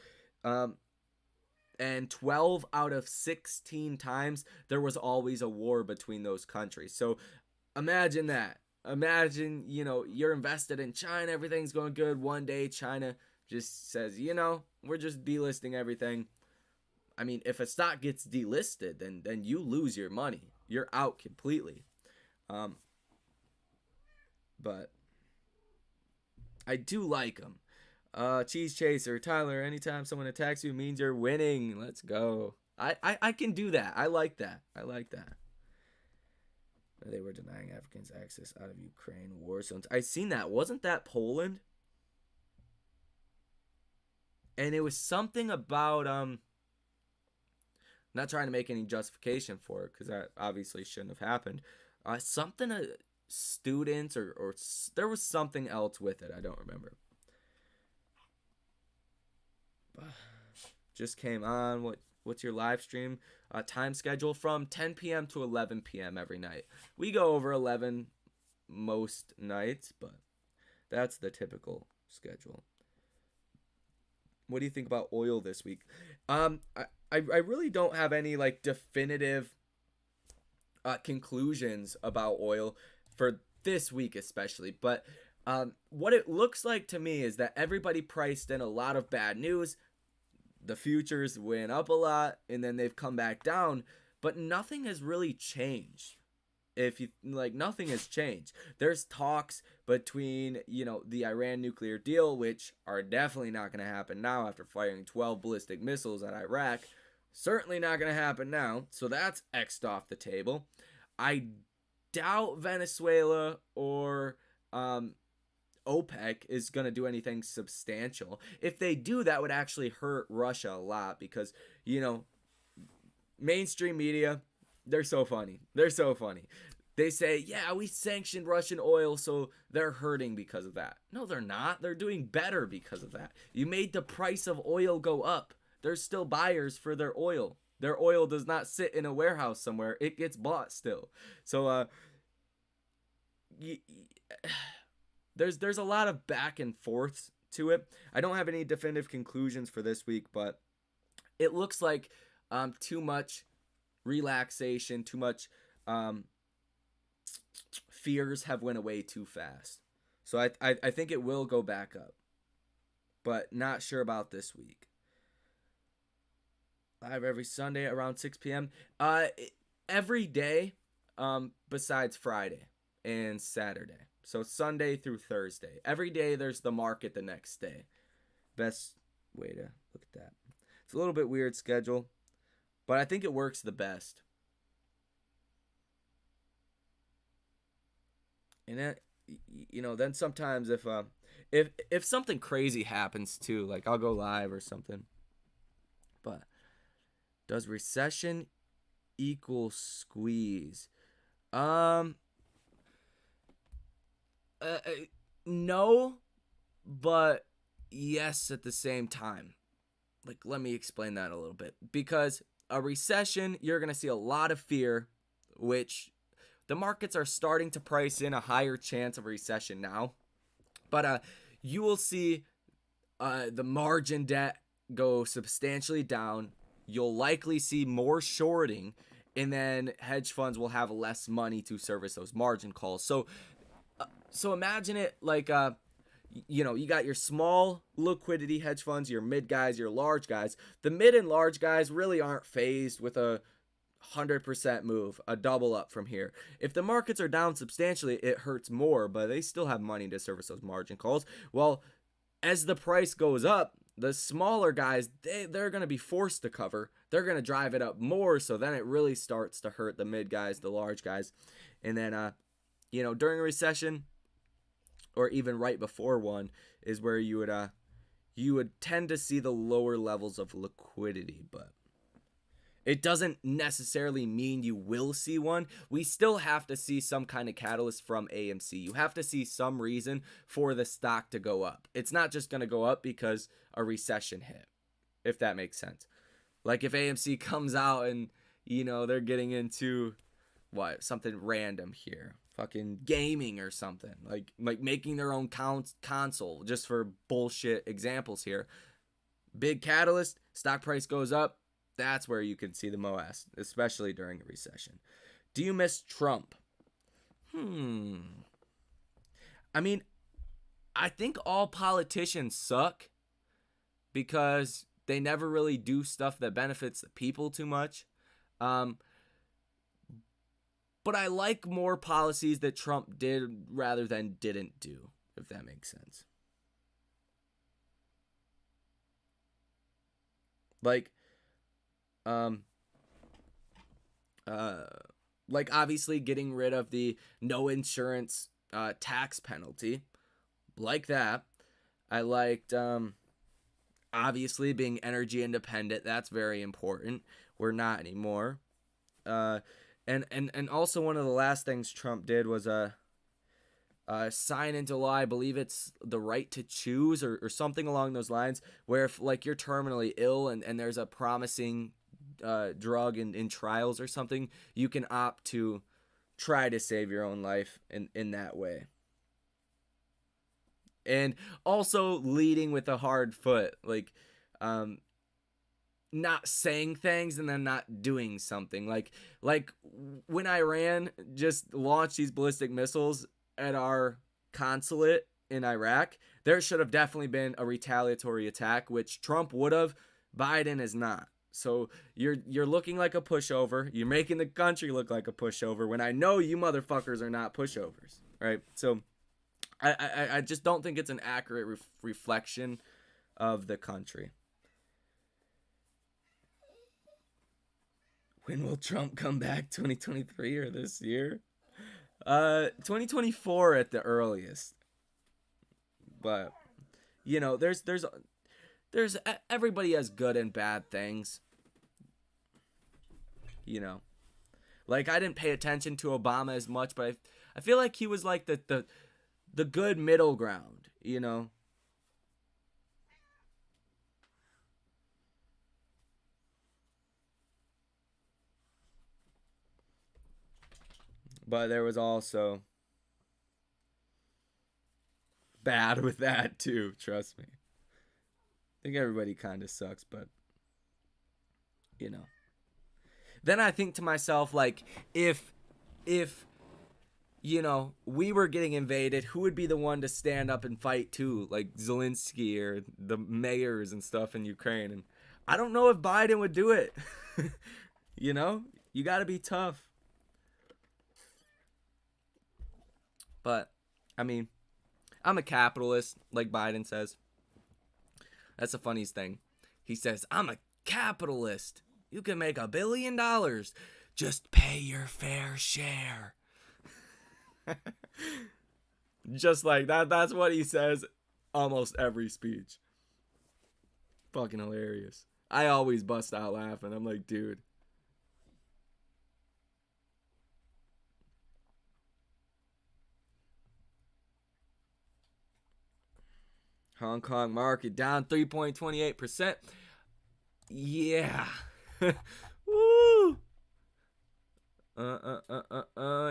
And 12 out of 16 times, there was always a war between those countries. So imagine that. Imagine, you're invested in China, everything's going good. One day, China just says, we're just delisting everything. I mean, if a stock gets delisted, then you lose your money. You're out completely. But I do like them. Cheese Chaser, Tyler, anytime someone attacks you means you're winning. Let's go. I can do that. I like that. They were denying Africans access out of Ukraine war zones. I seen that. Wasn't that Poland? And it was something about I'm not trying to make any justification for it, because that obviously shouldn't have happened. Something students or there was something else with it. I don't remember. Just came on. What's your live stream time schedule? From 10 p.m. to 11 p.m. every night. We go over 11 most nights, but that's the typical schedule. What do you think about oil this week? I really don't have any definitive conclusions about oil for this week especially. But what it looks like to me is that everybody priced in a lot of bad news. The futures went up a lot and then they've come back down, but nothing has really changed. If you like, nothing has changed. There's talks between, the Iran nuclear deal, which are definitely not going to happen now after firing 12 ballistic missiles at Iraq. Certainly not going to happen now. So that's X'd off the table. I doubt Venezuela or OPEC is going to do anything substantial. If they do, that would actually hurt Russia a lot because, mainstream media, they're so funny. They're so funny. They say, yeah, we sanctioned Russian oil, so they're hurting because of that. No, they're not. They're doing better because of that. You made the price of oil go up. There's still buyers for their oil. Their oil does not sit in a warehouse somewhere. It gets bought still. So, there's a lot of back and forths to it. I don't have any definitive conclusions for this week, but it looks like too much relaxation, too much fears have went away too fast. So I think it will go back up, but not sure about this week. Live every Sunday around 6 p.m. Every day besides Friday and Saturday. So Sunday through Thursday. Every day there's the market the next day. Best way to look at that. It's a little bit weird schedule, but I think it works the best. And then, then sometimes if something crazy happens too, like I'll go live or something. But does recession equal squeeze? No, but yes at the same time. Like, let me explain that a little bit. Because a recession, you're going to see a lot of fear, which the markets are starting to price in a higher chance of a recession now. But you will see the margin debt go substantially down. You'll likely see more shorting, and then hedge funds will have less money to service those margin calls. So imagine it like, you got your small liquidity hedge funds, your mid guys, your large guys. The mid and large guys really aren't phased with a 100% move, a double up from here. If the markets are down substantially, it hurts more, but they still have money to service those margin calls. Well, as the price goes up, the smaller guys, they're going to be forced to cover. They're going to drive it up more, so then it really starts to hurt the mid guys, the large guys. And then, during a recession, or even right before one, is where you would tend to see the lower levels of liquidity, but it doesn't necessarily mean you will see one. We still have to see some kind of catalyst from AMC. You have to see some reason for the stock to go up. It's not just going to go up because a recession hit, if that makes sense. Like if AMC comes out and, they're getting into something random here. Fucking gaming or something. Like making their own console, just for bullshit examples here. Big catalyst, stock price goes up. That's where you can see the MOAS, especially during a recession. Do you miss Trump? I mean, I think all politicians suck because they never really do stuff that benefits the people too much. But I like more policies that Trump did rather than didn't do, if that makes sense. Like obviously getting rid of the no insurance tax penalty, like that. I liked obviously being energy independent. That's very important. We're not anymore. And also one of the last things Trump did was sign into law, I believe it's the right to choose or something along those lines, where if like you're terminally ill and there's a promising drug in trials or something, you can opt to try to save your own life in that way. And also leading with a hard foot, like not saying things and then not doing something. Like when Iran just launched these ballistic missiles at our consulate in Iraq, there should have definitely been a retaliatory attack, which Trump would have. Biden is not. So you're looking like a pushover. You're making the country look like a pushover when I know you motherfuckers are not pushovers, right? So I just don't think it's an accurate reflection of the country. When will Trump come back? 2023 or this year? 2024 at the earliest. But you know, there's everybody has good and bad things. You know, like I didn't pay attention to Obama as much, but I feel like he was like the good middle ground. You know, but there was also bad with that too. Trust me. I think everybody kind of sucks, but you know. Then I think to myself, like, if you know we were getting invaded, who would be the one to stand up and fight too? Like Zelensky or the mayors and stuff in Ukraine. And I don't know if Biden would do it. You know, you got to be tough. But I mean, I'm a capitalist, like Biden says. That's the funniest thing. He says, I'm a capitalist. You can make $1 billion. Just pay your fair share. Just like that. That's what he says almost every speech. Fucking hilarious. I always bust out laughing. I'm like, dude. Hong Kong market down 3.28%. Yeah. Woo.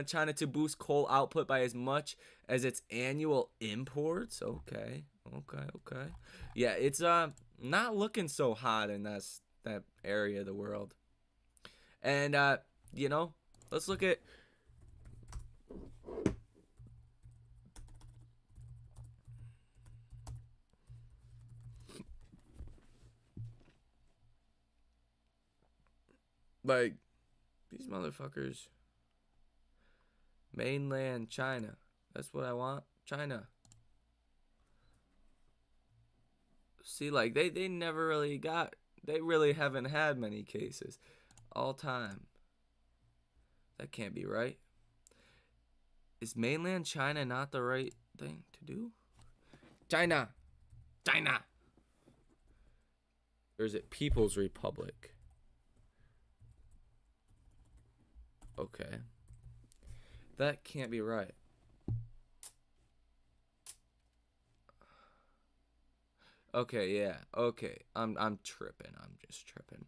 China to boost coal output by as much as its annual imports. Okay. Yeah, it's not looking so hot in that area of the world. And you know, let's look at like these motherfuckers. Mainland China. That's what I want. China. See, like they never really they really haven't had many cases all time. That can't be right. Is mainland China not the right thing to do? China. Or is it People's Republic? Okay. That can't be right. Okay, yeah. Okay. I'm tripping. I'm just tripping.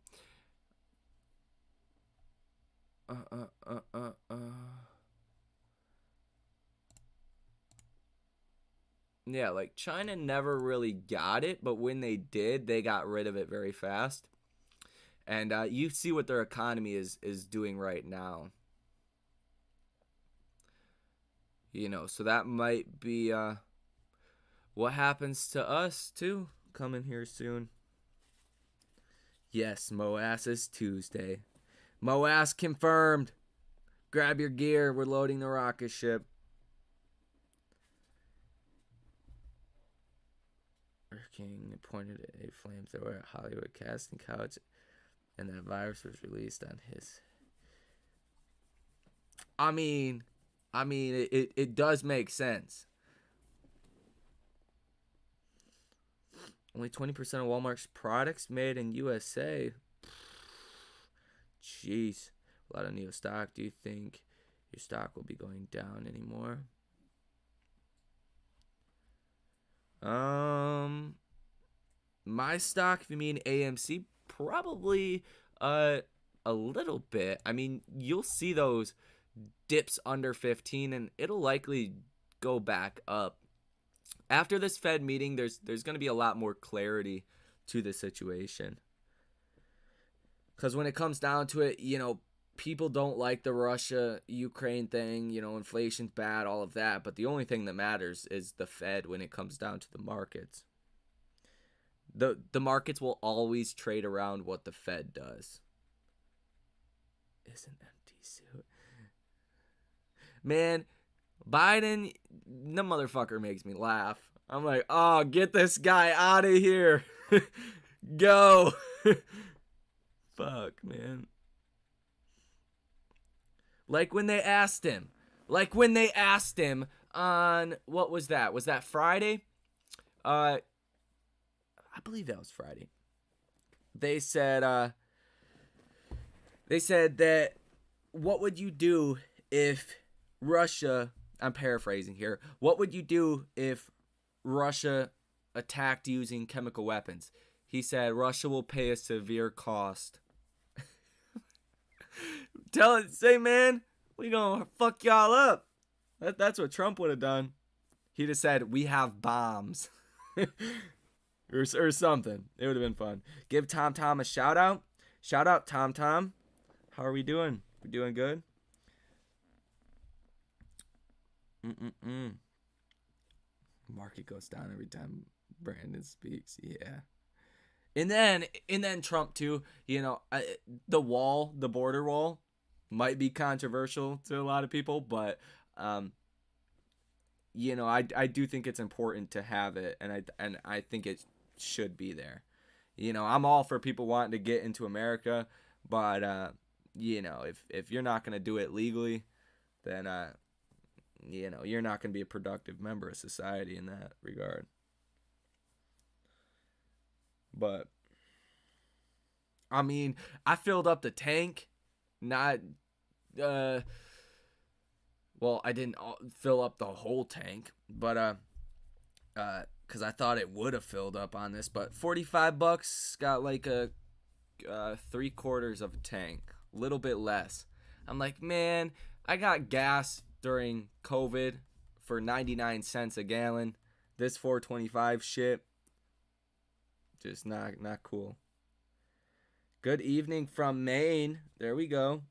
Yeah, like China never really got it, but when they did, they got rid of it very fast. And you see what their economy is doing right now. You know, so that might be what happens to us too coming here soon. Yes, Moasses Tuesday. Moass confirmed. Grab your gear. We're loading the rocket ship. King pointed at a flamethrower at Hollywood casting couch, and that virus was released on his. I mean, it does make sense. Only 20% of Walmart's products made in USA. Jeez, a lot of NEO stock. Do you think your stock will be going down anymore? My stock, if you mean AMC, probably a little bit. I mean, you'll see those dips under 15 and it'll likely go back up. After this Fed meeting, there's going to be a lot more clarity to the situation. Because when it comes down to it, people don't like the Russia-Ukraine thing. Inflation's bad, all of that. But the only thing that matters is the Fed when it comes down to the markets. The markets will always trade around what the Fed does. It's an empty suit. Man, Biden, the motherfucker makes me laugh. I'm like, oh, get this guy out of here. Go. Fuck, man. Like when they asked him on, what was that? Was that Friday? I believe that was Friday. They said that, what would you do if Russia, I'm paraphrasing here, what would you do if Russia attacked using chemical weapons? He said, Russia will pay a severe cost. Say, man, we gonna fuck y'all up. That's what Trump would have done. He'd have said, we have bombs. or something. It would have been fun. Give Tom a shout out. Shout out Tom. How are we doing? We doing good? Market goes down every time Brandon speaks. Yeah. And then Trump too. The border wall might be controversial to a lot of people, but I do think it's important to have it, and I think it should be there. I'm all for people wanting to get into America, but if you're not gonna do it legally, then you're not gonna be a productive member of society in that regard. But I mean, I filled up the tank. Not well, I didn't fill up the whole tank, but because I thought it would have filled up on this, but $45 got like a 3/4 of a tank, a little bit less. I'm like, man, I got gas during COVID for 99 cents a gallon. This $4.25 shit, just not cool. Good evening from Maine. There we go.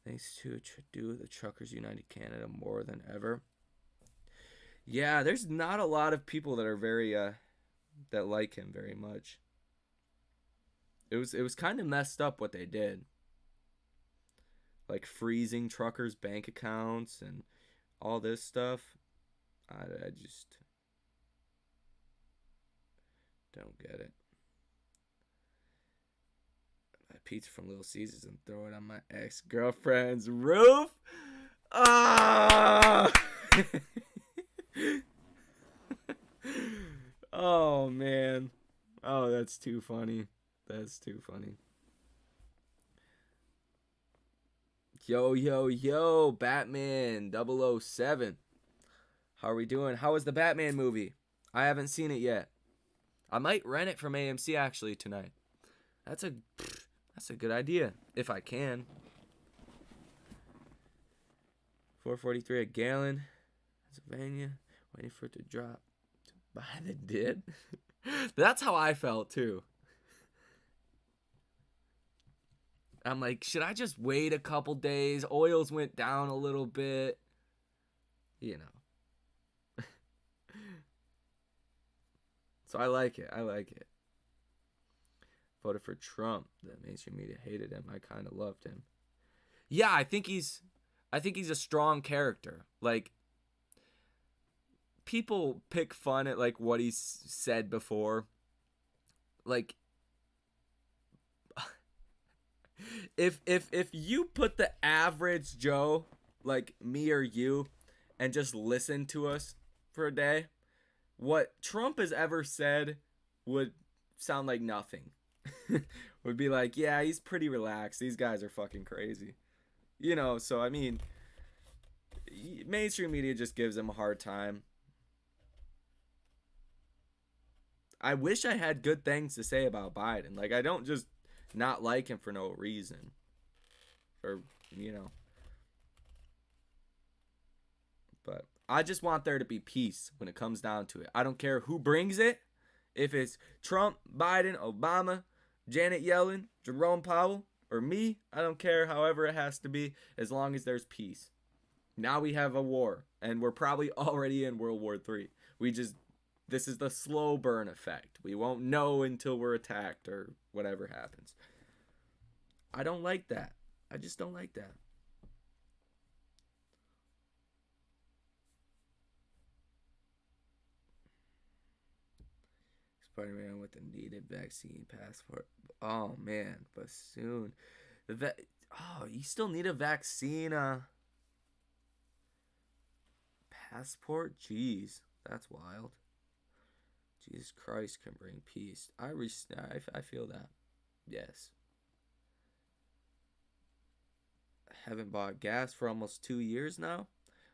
Thanks to do the Truckers United Canada more than ever. Yeah, there's not a lot of people that are very that like him very much. It was kind of messed up what they did. Like freezing truckers' bank accounts and all this stuff. I just don't get it. Pizza from Little Caesars and throw it on my ex-girlfriend's roof. Ah! Oh, man. Oh, that's too funny. That's too funny. Yo, Batman 007. How are we doing? How was the Batman movie? I haven't seen it yet. I might rent it from AMC actually tonight. That's a good idea, if I can. $4.43 a gallon. Pennsylvania, waiting for it to drop. To buy the did. That's how I felt too. I'm like, should I just wait a couple days? Oils went down a little bit. So I like it. Voted for Trump. The mainstream media hated him. I kind of loved him. Yeah, I think he's a strong character. Like, people pick fun at like what he's said before. Like, if you put the average Joe, like me or you, and just listen to us for a day, what Trump has ever said would sound like nothing. Would be like, yeah, he's pretty relaxed. These guys are fucking crazy. So I mean, mainstream media just gives him a hard time. I wish I had good things to say about Biden. Like, I don't just not like him for no reason. Or, But I just want there to be peace when it comes down to it. I don't care who brings it. If it's Trump, Biden, Obama, Janet Yellen, Jerome Powell, or me. I don't care, however it has to be, as long as there's peace. Now we have a war, and we're probably already in World War III. This is the slow burn effect. We won't know until we're attacked or whatever happens. I don't like that. I just don't like that. Spider-Man with the needed vaccine passport. Oh man, but soon. You still need a vaccine passport? Jeez, that's wild. Jesus Christ can bring peace. I feel that. Yes. I haven't bought gas for almost 2 years now.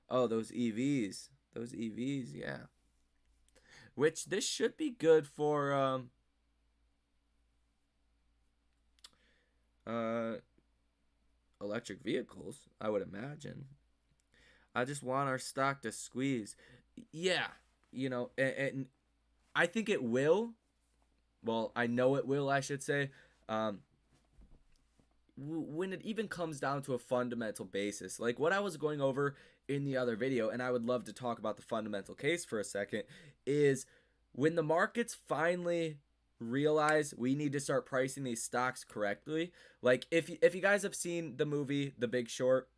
Oh, those EVs. Those EVs, yeah. Which this should be good for electric vehicles, I would imagine. I just want our stock to squeeze. Yeah, and I think it will. Well, I know it will, I should say. When it even comes down to a fundamental basis, like what I was going over in the other video, and I would love to talk about the fundamental case for a second, is when the markets finally realize we need to start pricing these stocks correctly. Like if you guys have seen the movie The Big Short,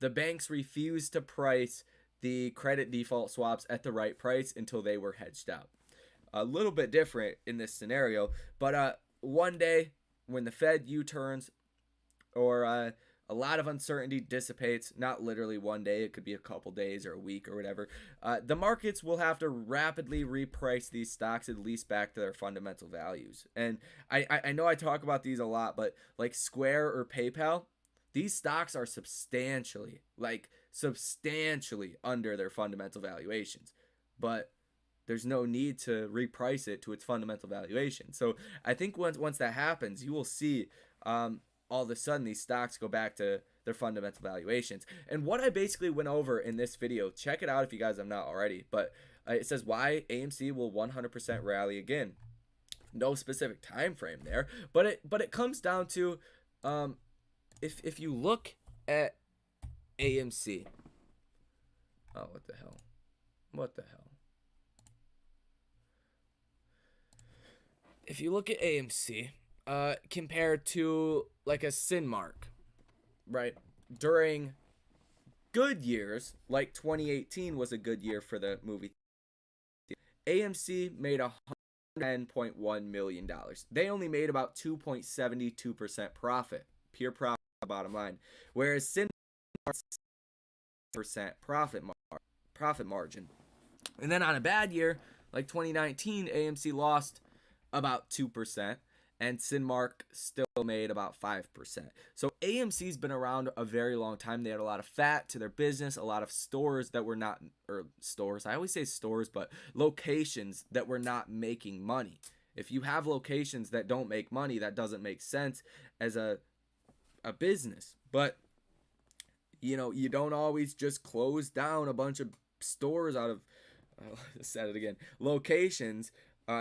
the banks refused to price the credit default swaps at the right price until they were hedged out. A little bit different in this scenario, but one day when the Fed U-turns, or a lot of uncertainty dissipates, not literally one day, it could be a couple days or a week or whatever, the markets will have to rapidly reprice these stocks at least back to their fundamental values. And I know I talk about these a lot, but like Square or PayPal, these stocks are substantially under their fundamental valuations. But there's no need to reprice it to its fundamental valuation. So I think once that happens, you will see all of a sudden these stocks go back to their fundamental valuations. And what I basically went over in this video, check it out if you guys have not already, but it says why AMC will 100% rally again. No specific time frame there, but it comes down to if you look at AMC. Oh, what the hell? What the hell? If you look at AMC, compared to like a Cinemark, right? During good years, like 2018 was a good year for the movie. AMC made $110.1 million. They only made about 2.72% profit, pure profit, bottom line. Whereas Cinemark, percent profit margin. And then on a bad year, like 2019, AMC lost about 2%. And Cinemark still made about 5%. So AMC's been around a very long time. They had a lot of fat to their business, a lot of stores that were not, or stores, I always say stores, but locations that were not making money. If you have locations that don't make money, that doesn't make sense as a business. But, you don't always just close down a bunch of stores out of, I said it again, locations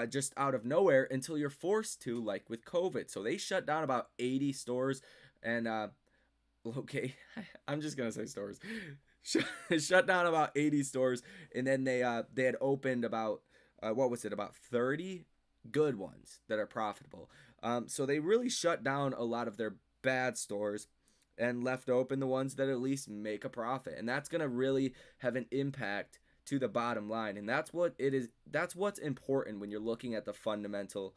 just out of nowhere until you're forced to, like with COVID. So they shut down about 80 stores and I'm just gonna say stores. Shut down about 80 stores, and then they had opened about about 30 good ones that are profitable. So they really shut down a lot of their bad stores and left open the ones that at least make a profit, and that's gonna really have an impact to the bottom line. And that's what it is. That's what's important when you're looking at the fundamental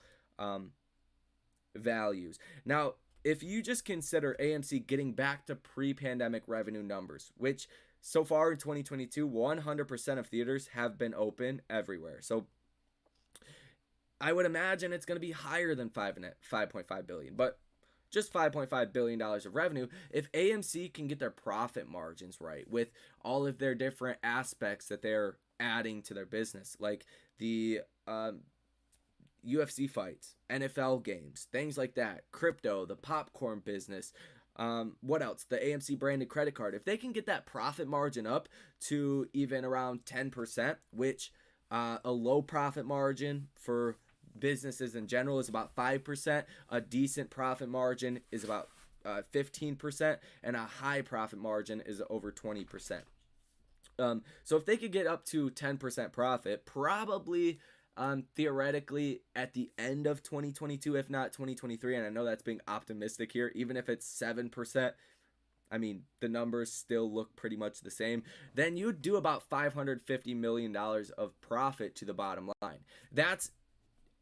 values. Now, if you just consider AMC getting back to pre-pandemic revenue numbers, which so far in 2022, 100% of theaters have been open everywhere. So I would imagine it's going to be higher than 5.5 billion, but just $5.5 billion of revenue. If AMC can get their profit margins right with all of their different aspects that they're adding to their business, like the UFC fights, NFL games, things like that, crypto, the popcorn business, what else? The AMC branded credit card. If they can get that profit margin up to even around 10%, which a low profit margin for businesses in general is about 5%. A decent profit margin is about 15%, and a high profit margin is over 20%. So if they could get up to 10% profit, probably theoretically at the end of 2022, if not 2023, and I know that's being optimistic here, even if it's 7%, I mean, the numbers still look pretty much the same, then you'd do about $550 million of profit to the bottom line. That's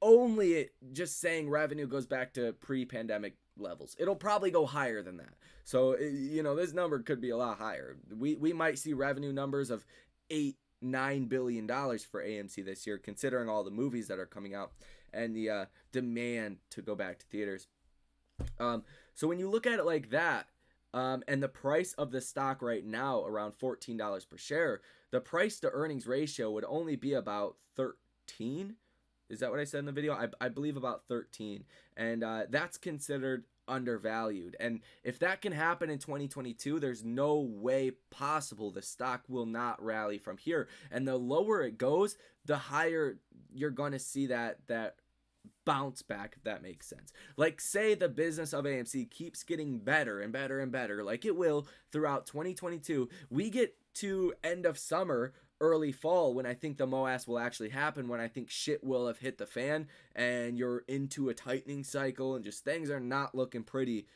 only just saying revenue goes back to pre-pandemic levels. It'll probably go higher than that. So, this number could be a lot higher. We might see revenue numbers of $8-9 billion for AMC this year, considering all the movies that are coming out and the demand to go back to theaters. So when you look at it like that, and the price of the stock right now around $14 per share, the price to earnings ratio would only be about 13. Is that what I said in the video? I believe about 13. And that's considered undervalued. And if that can happen in 2022, there's no way possible the stock will not rally from here. And the lower it goes, the higher you're going to see that bounce back, if that makes sense. Like, say the business of AMC keeps getting better and better and better, like it will throughout 2022. We get to end of summer, early fall, when I think the MOAS will actually happen, when I think shit will have hit the fan and you're into a tightening cycle and just things are not looking pretty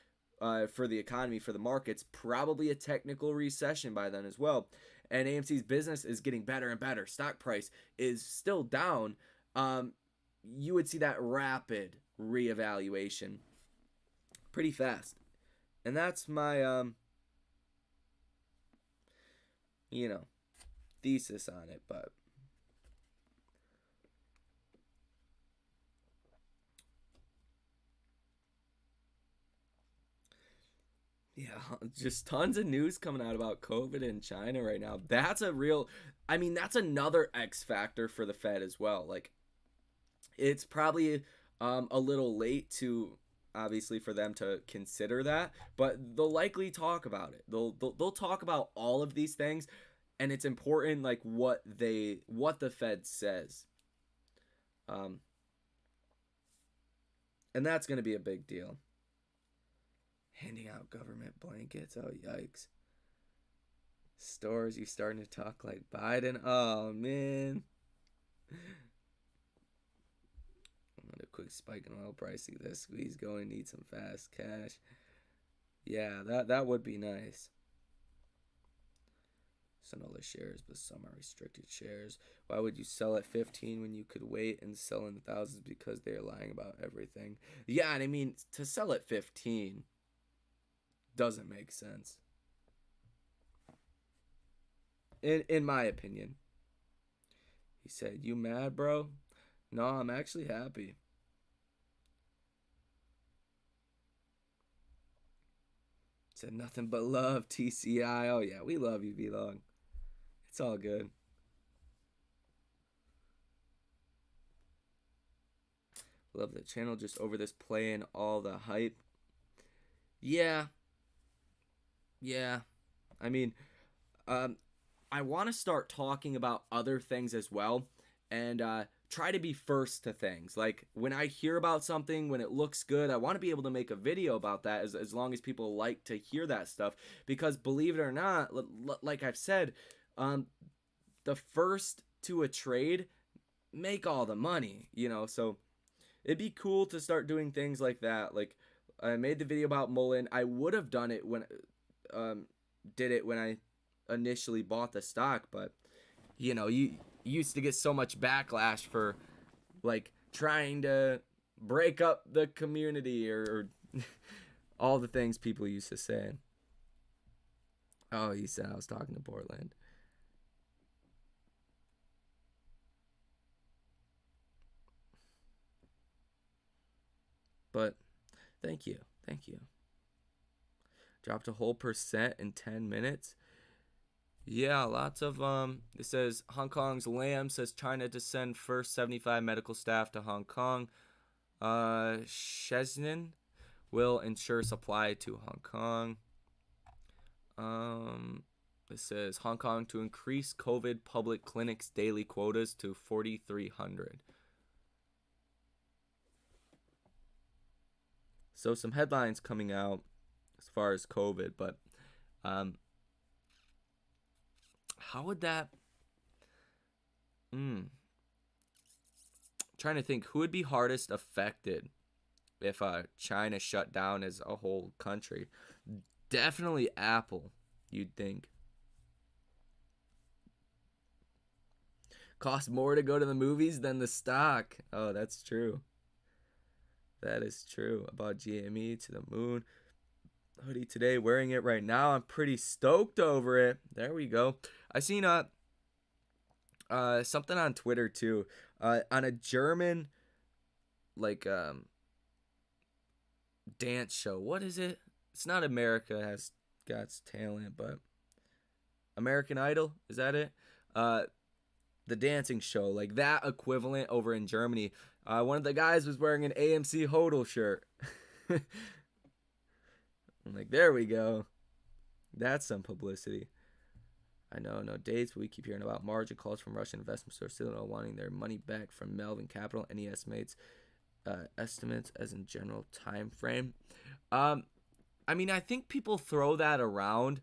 for the economy, for the markets, probably a technical recession by then as well. And AMC's business is getting better and better. Stock price is still down. You would see that rapid reevaluation pretty fast. And that's my, thesis on it. But yeah, just tons of news coming out about COVID in China right now. That's that's another X factor for the Fed as well. Like, it's probably a little late to, obviously, for them to consider that, but they'll likely talk about it. They'll talk about all of these things, and it's important, like, what the Fed says. And that's going to be a big deal. Handing out government blankets. Oh, yikes. Stores, you starting to talk like Biden? Oh, man. A quick spike in oil pricing. This squeeze going, need some fast cash. Yeah, that would be nice. Some other shares, but some are restricted shares. Why would you sell at 15 when you could wait and sell in the thousands? Because they're lying about everything. Yeah, and I mean, to sell at 15 doesn't make sense, in my opinion. He said, "You mad, bro?" No, I'm actually happy. Said nothing but love, TCI. Oh yeah, we love you, V-Long. It's all good. Love the channel just over this playing all the hype. Yeah. I mean, I want to start talking about other things as well, and try to be first to things. Like, when I hear about something, when it looks good, I want to be able to make a video about that, as long as people like to hear that stuff. Because believe it or not, like I've said, the first to a trade make all the money, so it'd be cool to start doing things like that. Like, I made the video about Mullen. I would have done it when I initially bought the stock, but you used to get so much backlash for, like, trying to break up the community or all the things people used to say. Oh, he said I was talking to Portland. But thank you. Dropped a whole % in 10 minutes. Yeah, lots of it says Hong Kong's Lam says China to send first 75 medical staff to Hong Kong. Shenzhen will ensure supply to Hong Kong. It says Hong Kong to increase COVID public clinics daily quotas to 4,300. So some headlines coming out. far as COVID, but how would that trying to think who would be hardest affected if China shut down as a whole country. Definitely Apple, you'd think. Cost more to go to the movies than the stock. Oh, that's true. That is true. About GME to the moon. Hoodie today, wearing it right now. I'm pretty stoked over it. There we go. I seen something on Twitter too. On a German like dance show. What is it? It's not America Has Got Talent, but American Idol, is that it? The dancing show, like that equivalent over in Germany. One of the guys was wearing an AMC hodl shirt. I'm like, there we go. That's some publicity. I know, no dates, but we keep hearing about margin calls from Russian investment sources still wanting their money back from Melvin Capital. Any estimates as in general time frame? I mean, I think people throw that around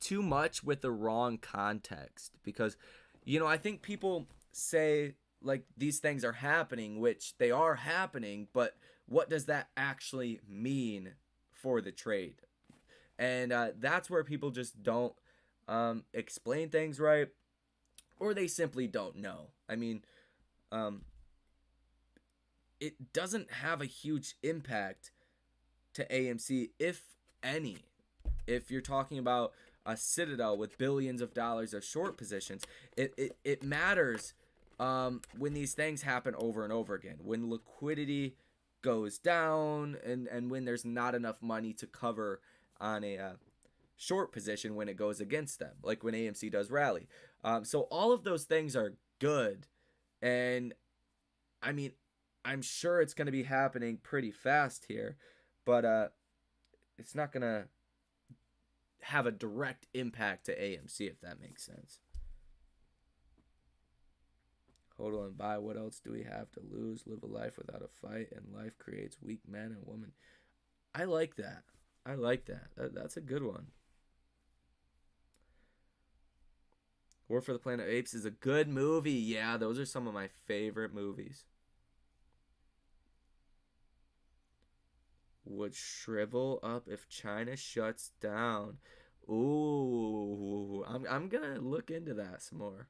too much with the wrong context, because, you know, I think people say like these things are happening, which they are happening, but what does that actually mean for the trade? And that's where people just don't explain things right, or they simply don't know. I mean, it doesn't have a huge impact to AMC, if any. If you're talking about a Citadel with billions of dollars of short positions, it matters when these things happen over and over again. When liquidity goes down and when there's not enough money to cover on a short position when it goes against them, like when AMC does rally. So all of those things are good. And I mean, I'm sure it's going to be happening pretty fast here, but it's not going to have a direct impact to AMC, if that makes sense. Hold on, buy. What else do we have to lose? Live a life without a fight, and life creates weak men and women. I like that. I like that. That's a good one. War for the Planet of Apes is a good movie. Yeah, those are some of my favorite movies. Would shrivel up if China shuts down. Ooh, I'm gonna look into that some more.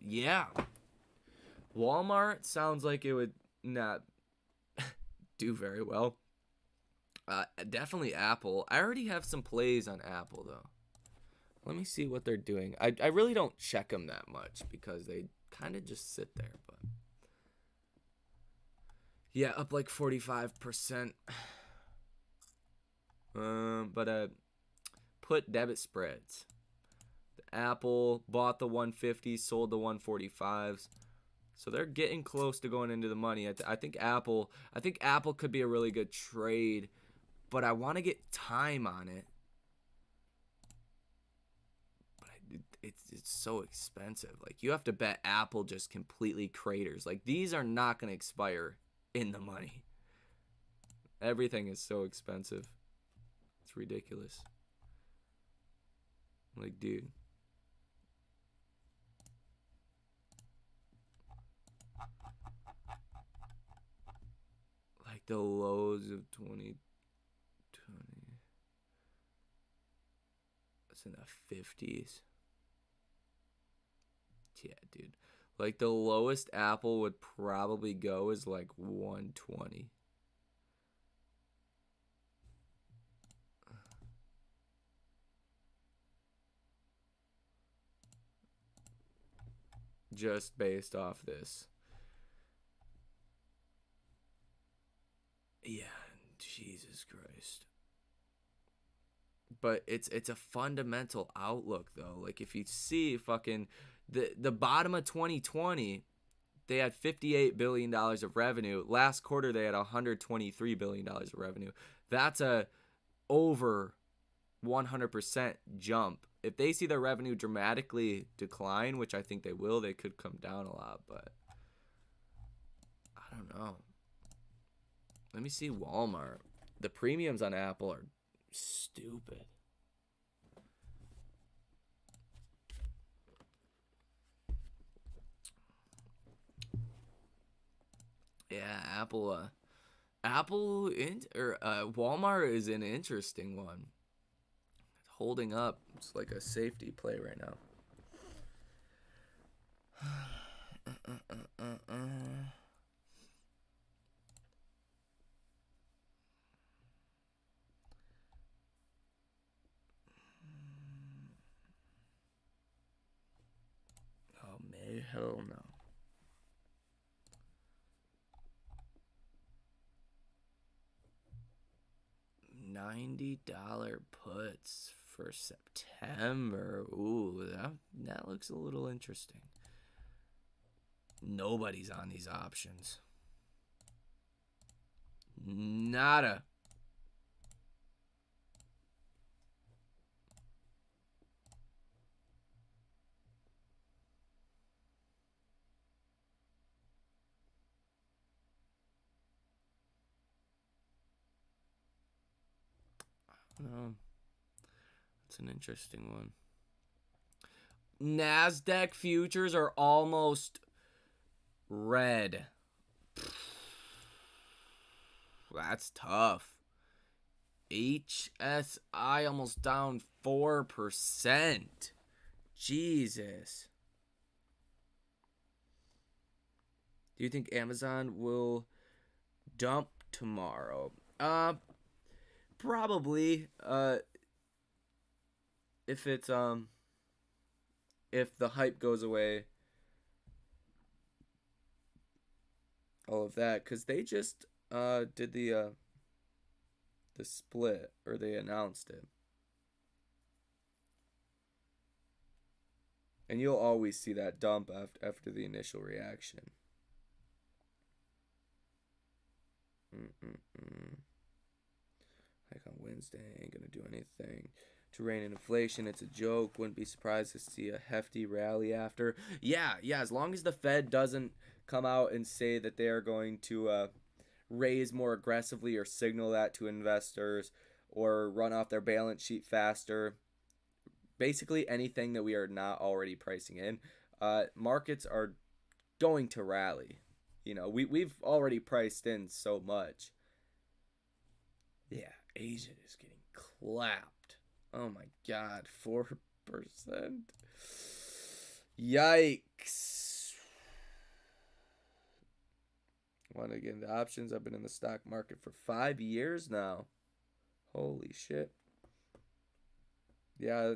Yeah. Walmart sounds like it would not do very well. Definitely Apple. I already have some plays on Apple though. Let me see what they're doing. I really don't check them that much because they kind of just sit there, but yeah, up like 45%. But put debit spreads. Apple bought the 150s, sold the 145s. So they're getting close to going into the money. I think Apple could be a really good trade, but I want to get time on it. But it's so expensive. Like, you have to bet Apple just completely craters. Like, these are not going to expire in the money. Everything is so expensive. It's ridiculous. Like, dude. Like the lows of 2020. That's in the 50s. Yeah, dude. Like, the lowest Apple would probably go is like 120. Just based off this. Yeah, Jesus Christ. But it's a fundamental outlook though. Like, if you see fucking the bottom of 2020, they had $58 billion of revenue. Last quarter they had $123 billion of revenue. That's a over 100% jump. If they see their revenue dramatically decline, which I think they will, they could come down a lot, but I don't know. Let me see Walmart. The premiums on Apple are stupid. Yeah, Walmart is an interesting one. It's holding up. It's like a safety play right now. Oh, man, hell no. $90 puts for September. Ooh, that looks a little interesting. Nobody's on these options. Nada. No. That's an interesting one. NASDAQ futures are almost red. That's tough. HSI almost down 4%. Jesus. Do you think Amazon will dump tomorrow? Probably. If it's if the hype goes away, all of that, because they just did the split, or they announced it, and you'll always see that dump after the initial reaction. Like on Wednesday, ain't gonna do anything to rein in inflation. It's a joke. Wouldn't be surprised to see a hefty rally after. Yeah. As long as the Fed doesn't come out and say that they are going to raise more aggressively, or signal that to investors, or run off their balance sheet faster. Basically, anything that we are not already pricing in, markets are going to rally. We've already priced in so much. Yeah, Asia is getting clapped. Oh my god, 4%. Yikes. Want to get into options? I've been in the stock market for 5 years now. Holy shit. Yeah,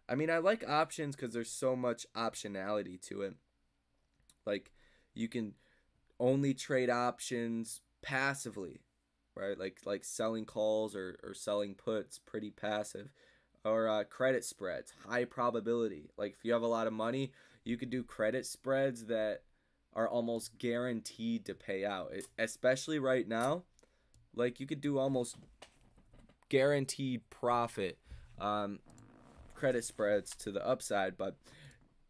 I mean, I like options because there's so much optionality to it. Like, you can only trade options passively, right? Like selling calls or selling puts, pretty passive. Or credit spreads, high probability. Like, if you have a lot of money, you could do credit spreads that are almost guaranteed to pay out. Especially right now, like, you could do almost guaranteed profit credit spreads to the upside, but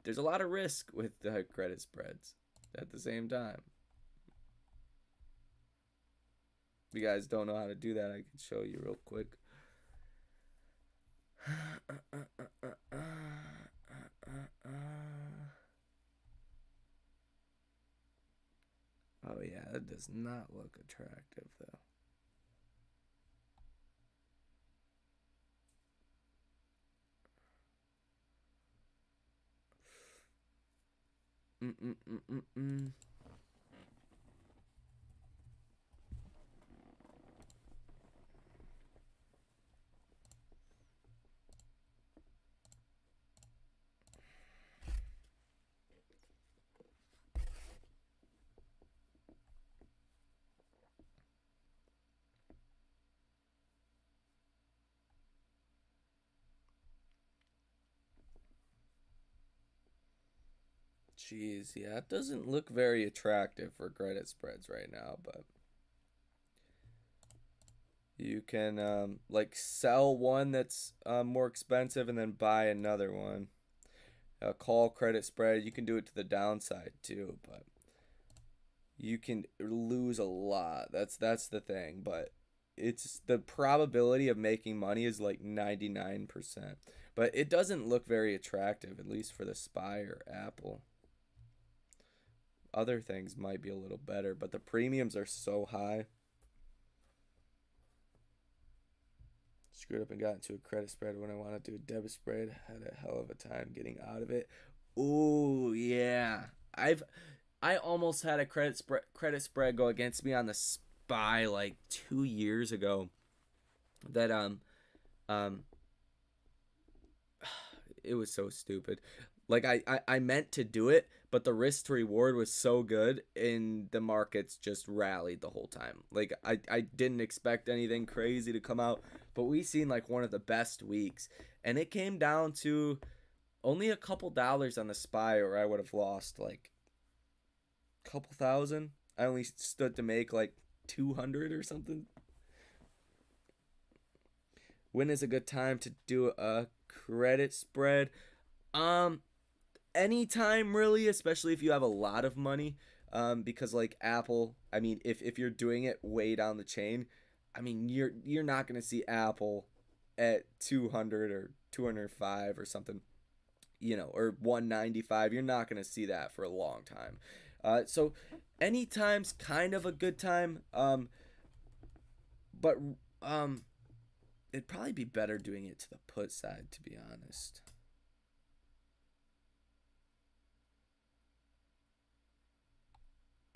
there's a lot of risk with the credit spreads at the same time. If you guys don't know how to do that, I can show you real quick. Oh yeah, that does not look attractive though. Jeez, yeah, it doesn't look very attractive for credit spreads right now, but you can like sell one that's more expensive and then buy another one. A call credit spread, you can do it to the downside too, but you can lose a lot. That's the thing, but it's the probability of making money is like 99%. But it doesn't look very attractive, at least for the SPY or Apple. Other things might be a little better, but the premiums are so high. Screwed up and got into a credit spread when I wanted to do a debit spread. Had a hell of a time getting out of it. Ooh, yeah. I almost had a credit spread go against me on the SPY like 2 years ago. That um it was so stupid. Like I meant to do it, but the risk to reward was so good and the markets just rallied the whole time. Like I didn't expect anything crazy to come out, but we seen like one of the best weeks. And it came down to only a couple dollars on the SPY or I would have lost like a couple thousand. I only stood to make like 200 or something. When is a good time to do a credit spread? Um Anytime really, especially if you have a lot of money. Because like Apple, I mean, if you're doing it way down the chain, I mean you're not gonna see Apple at 200 or 205 or something, or 195. You're not gonna see that for a long time. So anytime's kind of a good time. But it'd probably be better doing it to the put side, to be honest.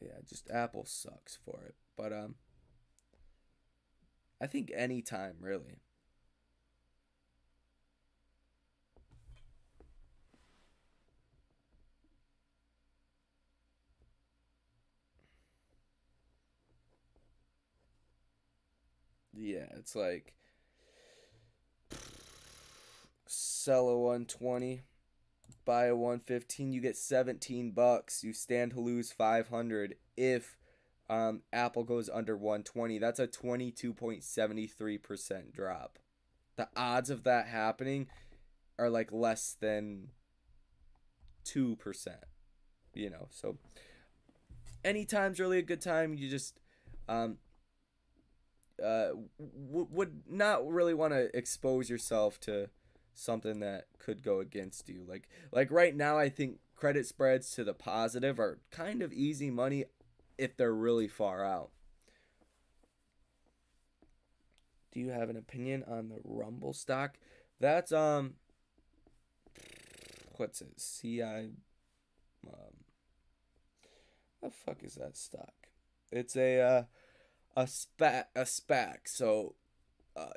Yeah, just Apple sucks for it. But I think anytime really. Yeah, it's like sell a 120, buy a 115, you get 17 bucks. You stand to lose 500 if Apple goes under 120. That's a 22.73% drop. The odds of that happening are like less than 2%, So anytime's really a good time. You just um would not really want to expose yourself to something that could go against you. Like right now, I think credit spreads to the positive are kind of easy money if they're really far out. Do you have an opinion on the Rumble stock? That's what's it? The fuck is that stock? It's a SPAC. So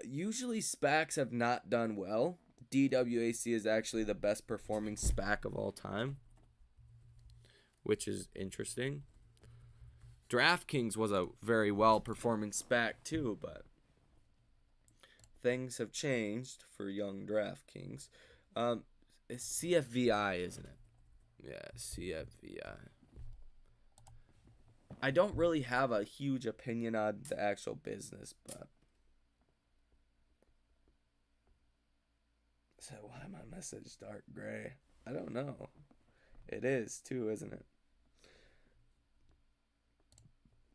usually SPACs have not done well. DWAC is actually the best performing SPAC of all time, which is interesting. DraftKings was a very well performing SPAC too, but things have changed for young DraftKings. It's CFVI, isn't it? Yeah, CFVI. I don't really have a huge opinion on the actual business, but so why my message dark gray? I don't know. It is too, isn't it?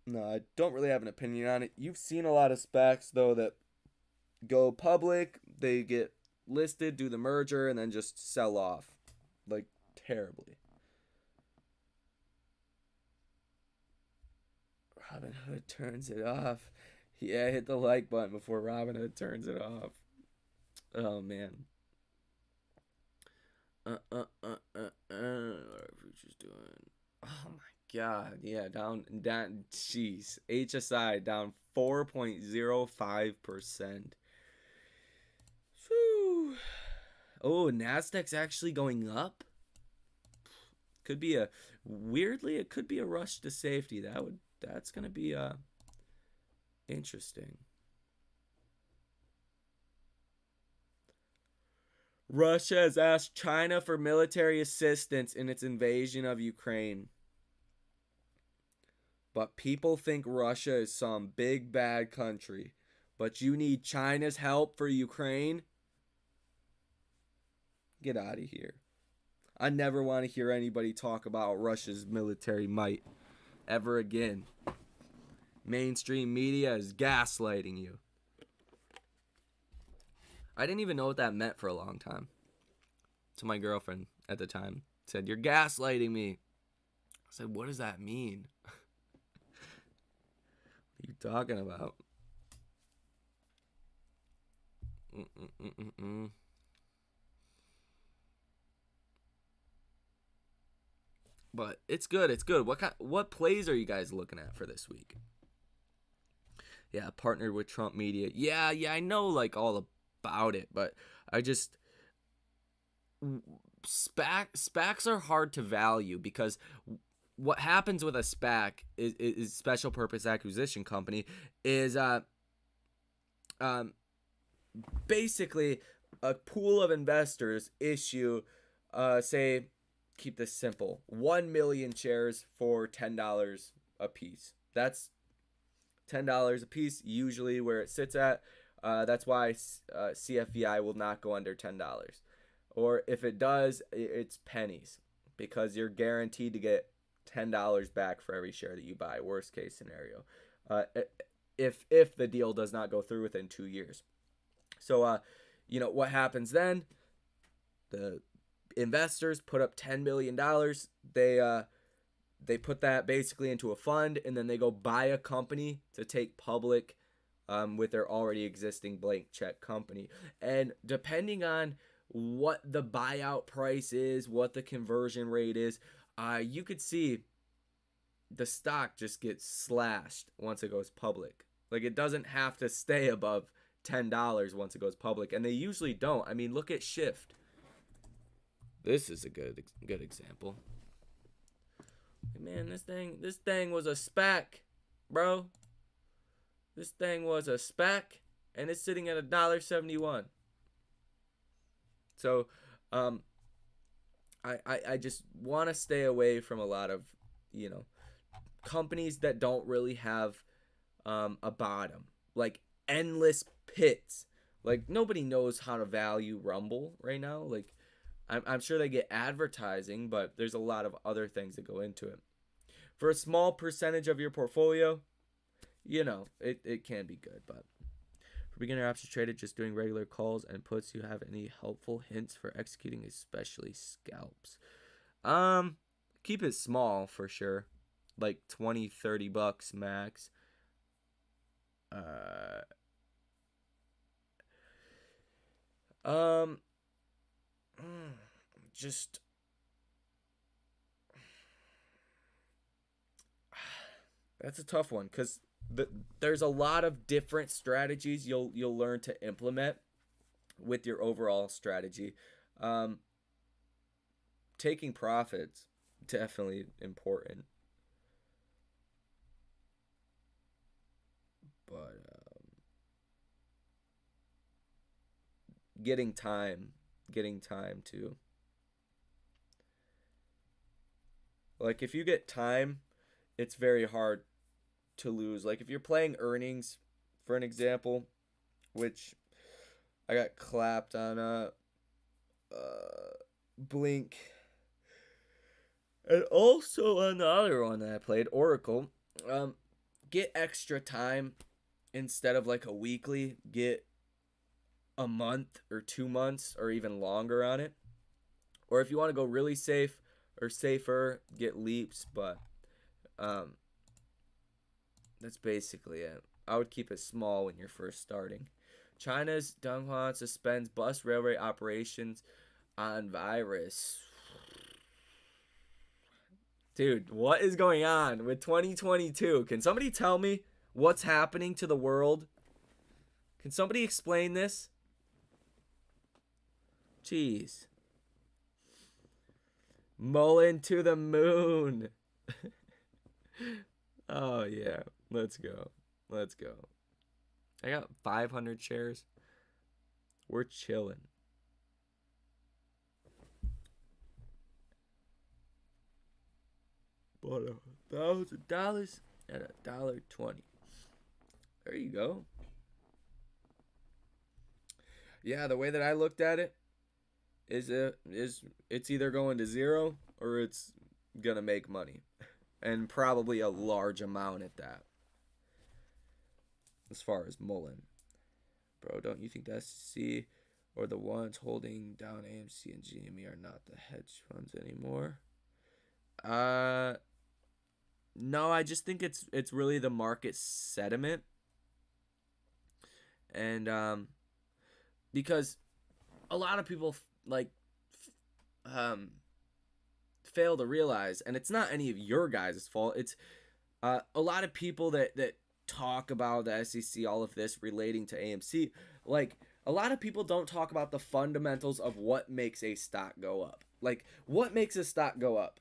No, I don't really have an opinion on it. You've seen a lot of SPACs though that go public, they get listed, do the merger, and then just sell off like terribly. Robin Hood turns it off. Yeah, hit the like button before Robin Hood turns it off. Oh man. What are futures doing? Oh my god. Yeah, down. Jeez. HSI down 4.05%. Whew. Oh, Nasdaq's actually going up. Could be a weirdly. It could be a rush to safety. That's gonna be interesting. Russia has asked China for military assistance in its invasion of Ukraine. But people think Russia is some big bad country. But you need China's help for Ukraine? Get out of here. I never want to hear anybody talk about Russia's military might. ever again. Mainstream media is gaslighting you. I didn't even know what that meant for a long time. So my girlfriend at the time said, "You're gaslighting me." I said, "What does that mean?" What are you talking about? But it's good. It's good. What plays are you guys looking at for this week? Yeah, partnered with Trump media. Yeah, I know like all about it, but I just SPACs are hard to value because what happens with a SPAC is special purpose acquisition company is basically a pool of investors issue say, keep this simple, 1 million shares for $10 a piece. That's $10 a piece, usually where it sits at. That's why CFVI will not go under $10. Or if it does, it's pennies, because you're guaranteed to get $10 back for every share that you buy, worst case scenario, if the deal does not go through within 2 years. So, what happens then? The investors put up $10 million. They put that basically into a fund, and then they go buy a company to take public with their already existing blank check company. And depending on what the buyout price is, what the conversion rate is, you could see the stock just gets slashed once it goes public. Like, it doesn't have to stay above $10 once it goes public, and they usually don't. I mean, look at Shift. This is a good example. Man, this thing was a SPAC, bro. This thing was a SPAC, and it's sitting at $1.71. So, I just want to stay away from a lot of, companies that don't really have a bottom, like endless pits. Like, nobody knows how to value Rumble right now. Like, I'm sure they get advertising, but there's a lot of other things that go into it. For a small percentage of your portfolio, it can be good. But for beginner options traded, just doing regular calls and puts, you have any helpful hints for executing, especially scalps? Keep it small for sure, like $20-$30 max. Just that's a tough one, because there's a lot of different strategies you'll learn to implement with your overall strategy. Taking profits, definitely important, but getting time to, like, if you get time, it's very hard to lose. Like, if you're playing earnings, for an example, which I got clapped on Blink, and also another one that I played, Oracle. Get extra time instead of like a weekly. Get a month or 2 months or even longer on it. Or if you want to go really safe or safer, get leaps. But that's basically it. I would keep it small when you're first starting. China's Donghuan suspends bus railway operations on virus. Dude, what is going on with 2022? Can somebody tell me what's happening to the world? Can somebody explain this? Jeez. Mullen to the moon. Oh, yeah. Let's go. I got 500 shares. We're chilling. Bought $1,000 at $1.20. There you go. Yeah, the way that I looked at it is it's either going to zero or it's gonna make money. and probably a large amount at that. As far as Mullen, bro, don't you think the SEC or the ones holding down AMC and GME are not the hedge funds anymore? No, I just think it's really the market sentiment, and because a lot of people fail to realize, and it's not any of your guys' fault. It's a lot of people that talk about the SEC, all of this relating to AMC. Like, a lot of people don't talk about the fundamentals of what makes a stock go up. Like, what makes a stock go up?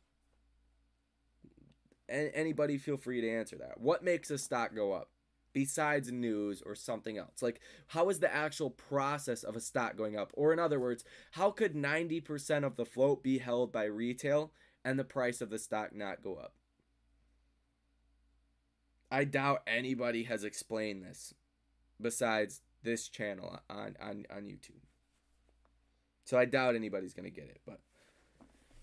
And anybody feel free to answer that. What makes a stock go up besides news or something else? Like, how is the actual process of a stock going up? Or in other words, how could 90% of the float be held by retail and the price of the stock not go up? I doubt anybody has explained this besides this channel on YouTube. So I doubt anybody's going to get it, but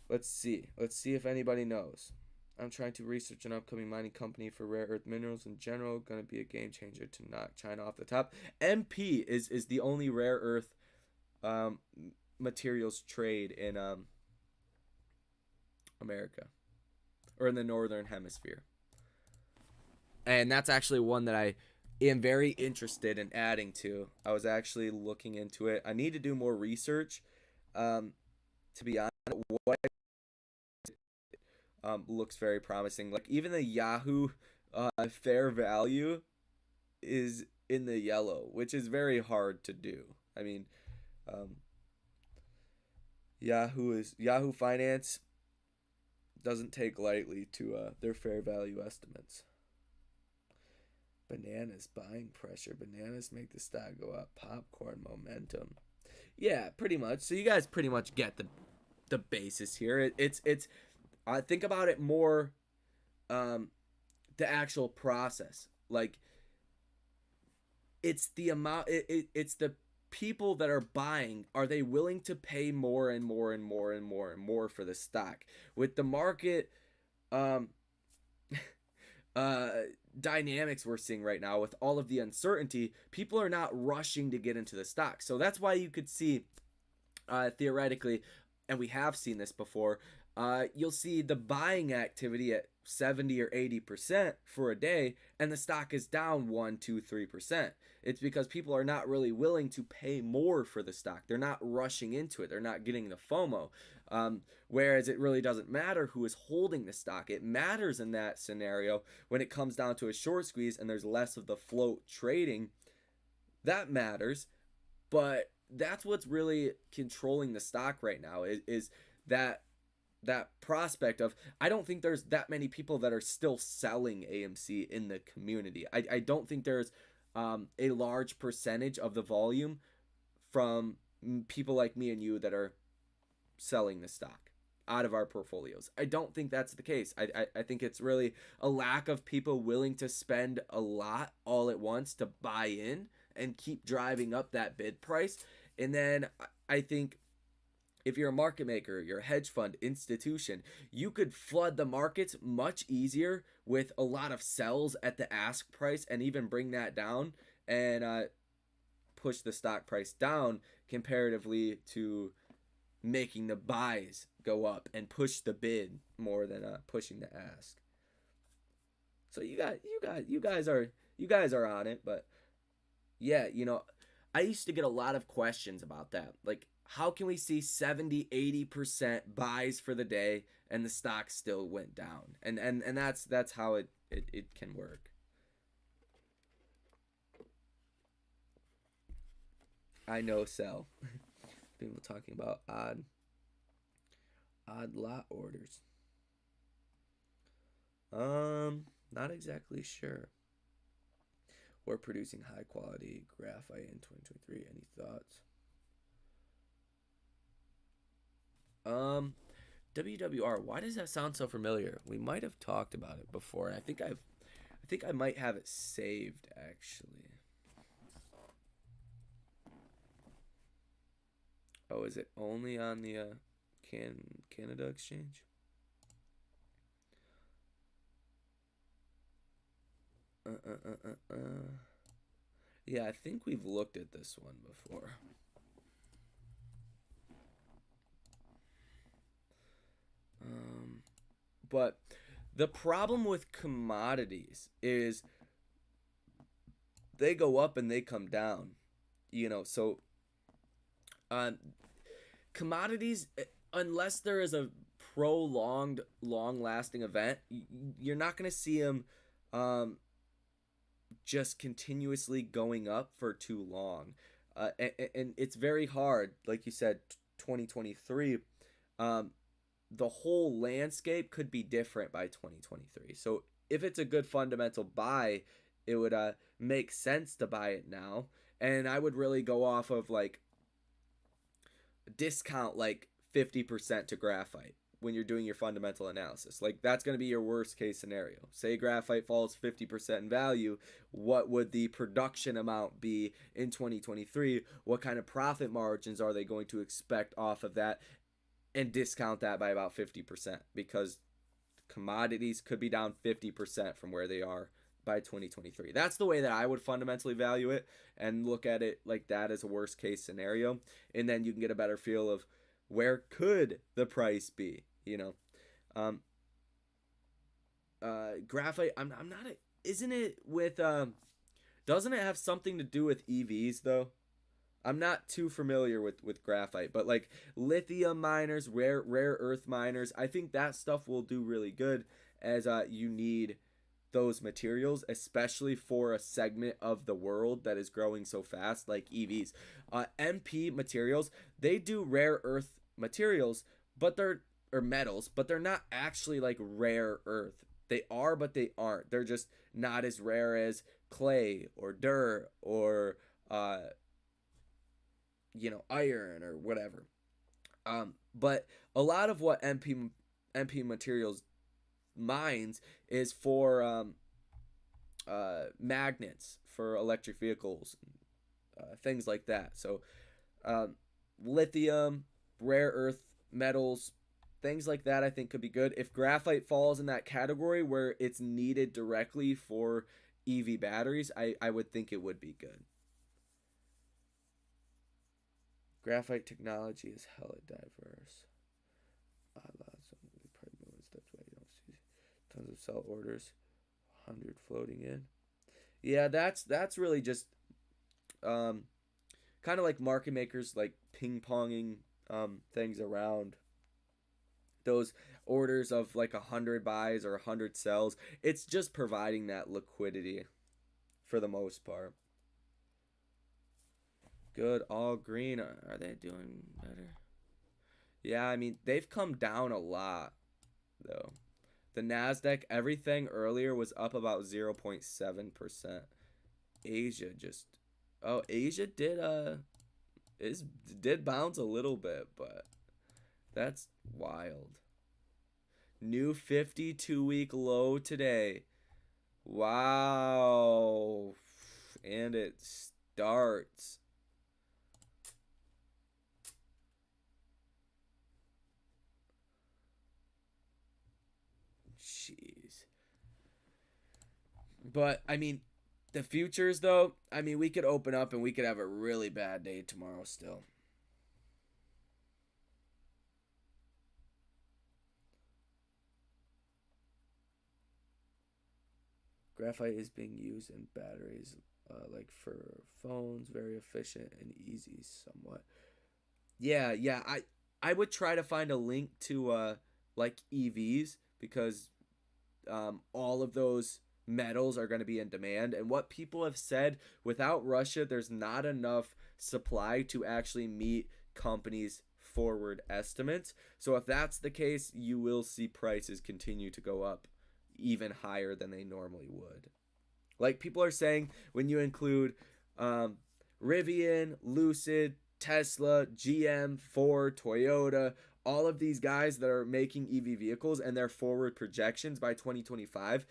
let's see. Let's see if anybody knows. I'm trying to research an upcoming mining company for rare earth minerals in general. Going to be a game changer to knock China off the top. MP is the only rare earth materials trade in America, or in the northern hemisphere. And that's actually one that I am very interested in adding to. I was actually looking into it. I need to do more research. To be honest, what looks very promising. Like, even the Yahoo fair value is in the yellow, which is very hard to do. I mean, Yahoo Finance doesn't take lightly to their fair value estimates. Bananas buying pressure. Bananas make the stock go up. Popcorn momentum. Yeah, pretty much. So you guys pretty much get the basis here. It's I think about it more, the actual process. Like, it's the amount. It's the people that are buying. Are they willing to pay more and more and more and more and more for the stock? With the market, dynamics we're seeing right now, with all of the uncertainty, people are not rushing to get into the stock. So that's why you could see, theoretically, and we have seen this before, you'll see the buying activity at 70 or 80% for a day, and the stock is down 1, 2, 3%. It's because people are not really willing to pay more for the stock. They're not rushing into it. They're not getting the FOMO. Whereas it really doesn't matter who is holding the stock. It matters in that scenario when it comes down to a short squeeze and there's less of the float trading. That matters, but that's what's really controlling the stock right now is that prospect of, I don't think there's that many people that are still selling AMC in the community. I don't think there's a large percentage of the volume from people like me and you that are selling the stock out of our portfolios. I don't think that's the case. I think it's really a lack of people willing to spend a lot all at once to buy in and keep driving up that bid price. And then I think if you're a market maker, you're a hedge fund, institution, you could flood the markets much easier with a lot of sells at the ask price and even bring that down and push the stock price down comparatively to making the buys go up and push the bid more than pushing the ask. So you guys are on it, but yeah, I used to get a lot of questions about that. Like, how can we see 70, 80% buys for the day and the stock still went down? And that's how it can work. I know sell. People talking about odd lot orders. Not exactly sure. We're producing high quality graphite in 2023. Any thoughts? WWR, why does that sound so familiar? We might have talked about it before. I think I might have it saved actually. Oh, is it only on the Canada exchange? Uh, uh, uh, yeah, I think we've looked at this one before. Um, but the problem with commodities is they go up and they come down. So uh, commodities, unless there is a prolonged, long-lasting event, you're not going to see them um, just continuously going up for too long. And it's very hard, like you said, 2023. Um, the whole landscape could be different by 2023. So if it's a good fundamental buy, it would make sense to buy it now. And I would really go off of like discount like 50% to graphite when you're doing your fundamental analysis. Like that's going to be your worst case scenario. Say graphite falls 50% in value, what would the production amount be in 2023? What kind of profit margins are they going to expect off of that? And discount that by about 50% because commodities could be down 50% from where they are by 2023. That's the way that I would fundamentally value it and look at it like that as a worst case scenario. And then you can get a better feel of where could the price be, um, graphite, I'm not isn't it with, doesn't it have something to do with EVs though? I'm not too familiar with graphite, but like lithium miners, rare earth miners, I think that stuff will do really good as you need those materials, especially for a segment of the world that is growing so fast, like EVs. MP materials, they do rare earth materials, but they're or metals, but they're not actually like rare earth. They are, but they aren't. They're just not as rare as clay or dirt or iron or whatever. But a lot of what MP materials mines is for magnets for electric vehicles, things like that. So um, lithium, rare earth metals, things like that I think could be good. If graphite falls in that category where it's needed directly for EV batteries, I would think it would be good. Graphite technology is hella diverse. Tons of sell orders, 100 floating in. Yeah, that's really just kind of like market makers like ping ponging things around those orders of like 100 buys or 100 sells. It's just providing that liquidity for the most part. Good, all green. Are they doing better? Yeah, I mean, they've come down a lot, though. The NASDAQ, everything earlier was up about 0.7%. Asia just... Oh, Asia did bounce a little bit, but that's wild. New 52-week low today. Wow. And it starts. Jeez. But, I mean, the futures, though, I mean, we could open up and we could have a really bad day tomorrow still. Graphite is being used in batteries, like for phones, very efficient and easy somewhat. Yeah. I would try to find a link to like EVs because all of those metals are going to be in demand. And what people have said, without Russia, there's not enough supply to actually meet companies' forward estimates. So if that's the case, you will see prices continue to go up even higher than they normally would. Like people are saying, when you include Rivian, Lucid, Tesla, GM, Ford, Toyota, all of these guys that are making EV vehicles and their forward projections by 2025,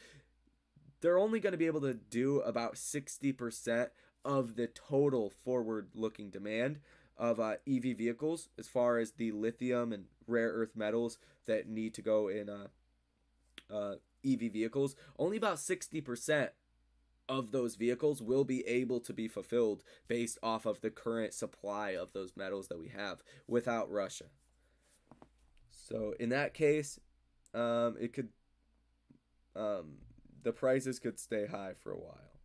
they're only going to be able to do about 60% of the total forward-looking demand of EV vehicles as far as the lithium and rare earth metals that need to go in EV vehicles. Only about 60% of those vehicles will be able to be fulfilled based off of the current supply of those metals that we have without Russia. So in that case, it could um, the prices could stay high for a while.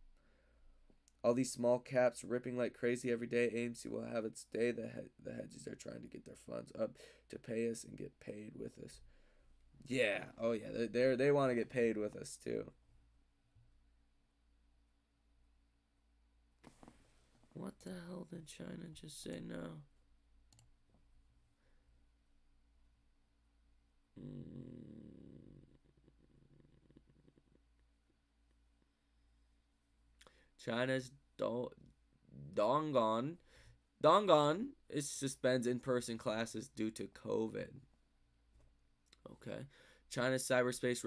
All these small caps ripping like crazy every day. AMC will have its day. The hedges are trying to get their funds up to pay us and get paid with us. Yeah. Oh yeah. They want to get paid with us too. What the hell did China just say no? China's Donggon is suspends in-person classes due to COVID. Okay. China's cyberspace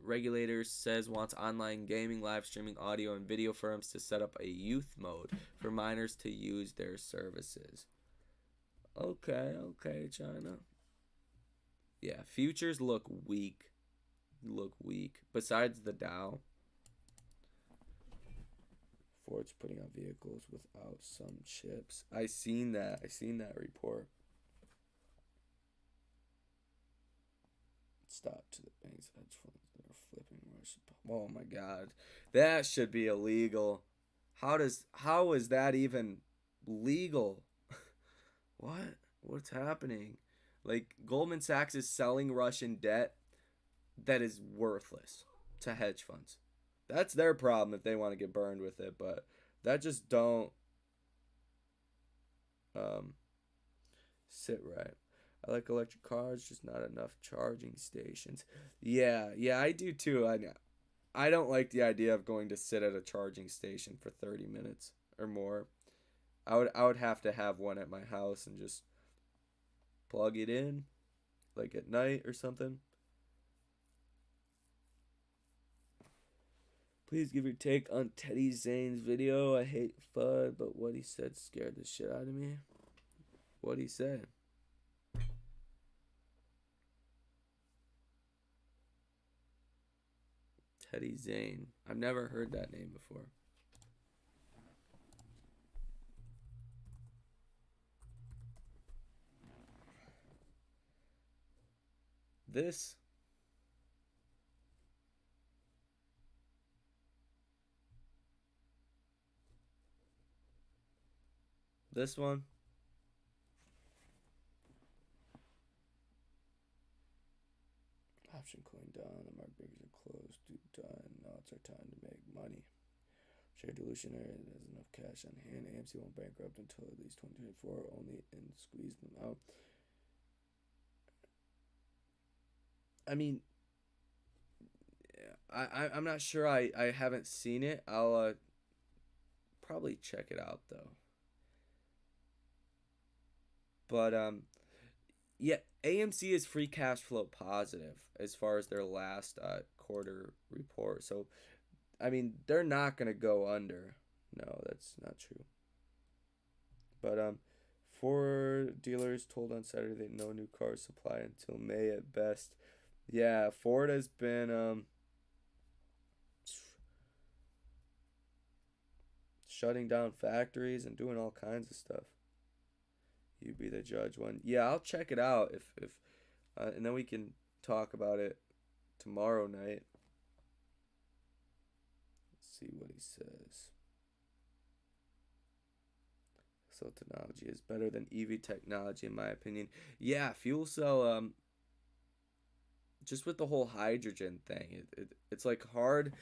regulator says wants online gaming, live streaming, audio, and video firms to set up a youth mode for minors to use their services. Okay, China. Yeah, futures look weak. Besides the Dow. Ford's putting out vehicles without some chips. I seen that report. Stop to the banks hedge funds that are flipping Russian. Oh my god. That should be illegal. How is that even legal? What's happening? Like, Goldman Sachs is selling Russian debt that is worthless to hedge funds. That's their problem if they want to get burned with it, but that just don't sit right. I like electric cars, just not enough charging stations. Yeah, I do too. I don't like the idea of going to sit at a charging station for 30 minutes or more. I would have to have one at my house and just plug it in, like at night or something. Please give your take on Teddy Zane's video. I hate FUD, but what he said scared the shit out of me. What'd he say? Teddy Zane. I've never heard that name before. This one. Option coin down. The market breakers are closed. Done. Now it's our time to make money. Share dilution area that has enough cash on hand. AMC won't bankrupt until at least 2024 only, and squeeze them out. I mean, I'm not sure. I haven't seen it. I'll probably check it out though. But yeah, AMC is free cash flow positive as far as their last quarter report. So, I mean, they're not gonna go under. No, that's not true. But Ford dealers told on Saturday no new car supply until May at best. Yeah, Ford has been shutting down factories and doing all kinds of stuff. You be the judge one. Yeah, I'll check it out if and then we can talk about it tomorrow night. Let's see what he says. So technology is better than EV technology in my opinion. Yeah, fuel cell just with the whole hydrogen thing, it's like hard,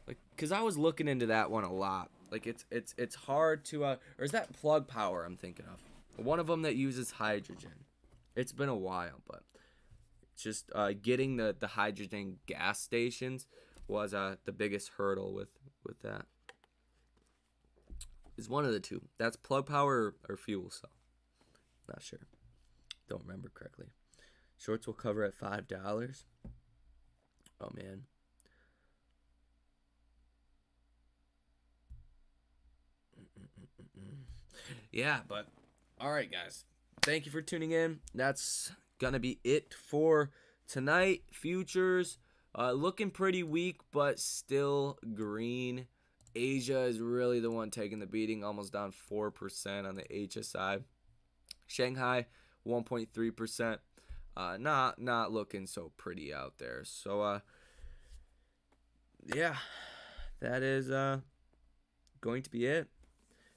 like, cause I was looking into that one a lot. Like it's hard to or is that Plug Power I'm thinking of? One of them that uses hydrogen. It's been a while, but just getting the hydrogen gas stations was the biggest hurdle with that. Is one of the two. That's Plug Power or fuel cell. Not sure. Don't remember correctly. Shorts will cover at $5. Oh man. Yeah, but all right, guys. Thank you for tuning in. That's gonna be it for tonight. Futures looking pretty weak, but still green. Asia is really the one taking the beating, almost down 4% on the HSI. Shanghai 1.3%. Not looking so pretty out there. So yeah, that is going to be it.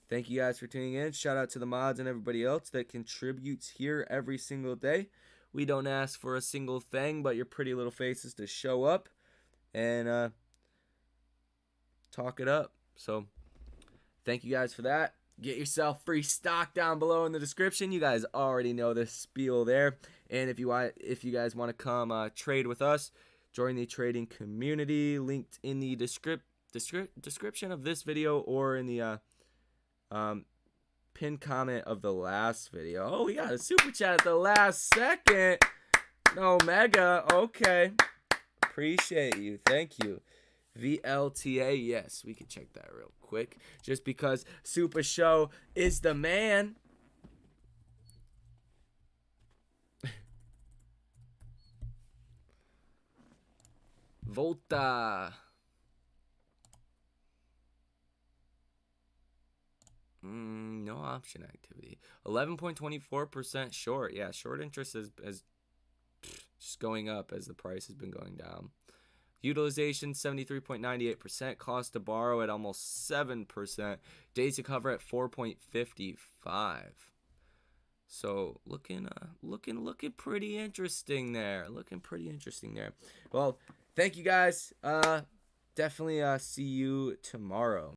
Thank you guys for tuning in. Shout out to the mods and everybody else that contributes here every single day. We don't ask for a single thing but your pretty little faces to show up and talk it up. So thank you guys for that. Get yourself free stock down below in the description. You guys already know the spiel there. And if you guys want to come trade with us, join the trading community linked in the description of this video or in the pinned comment of the last video. Oh, we got a super chat at the last second. Omega, okay. Appreciate you. Thank you. VLTA, yes, we can check that real quick. Just because Super Show is the man. Volta. No option activity. 11.24% short. Yeah, short interest is just going up as the price has been going down. Utilization 73.98%. Cost to borrow at almost 7%. Days to cover at 4.55. So looking pretty interesting there. Well, thank you guys. Definitely see you tomorrow.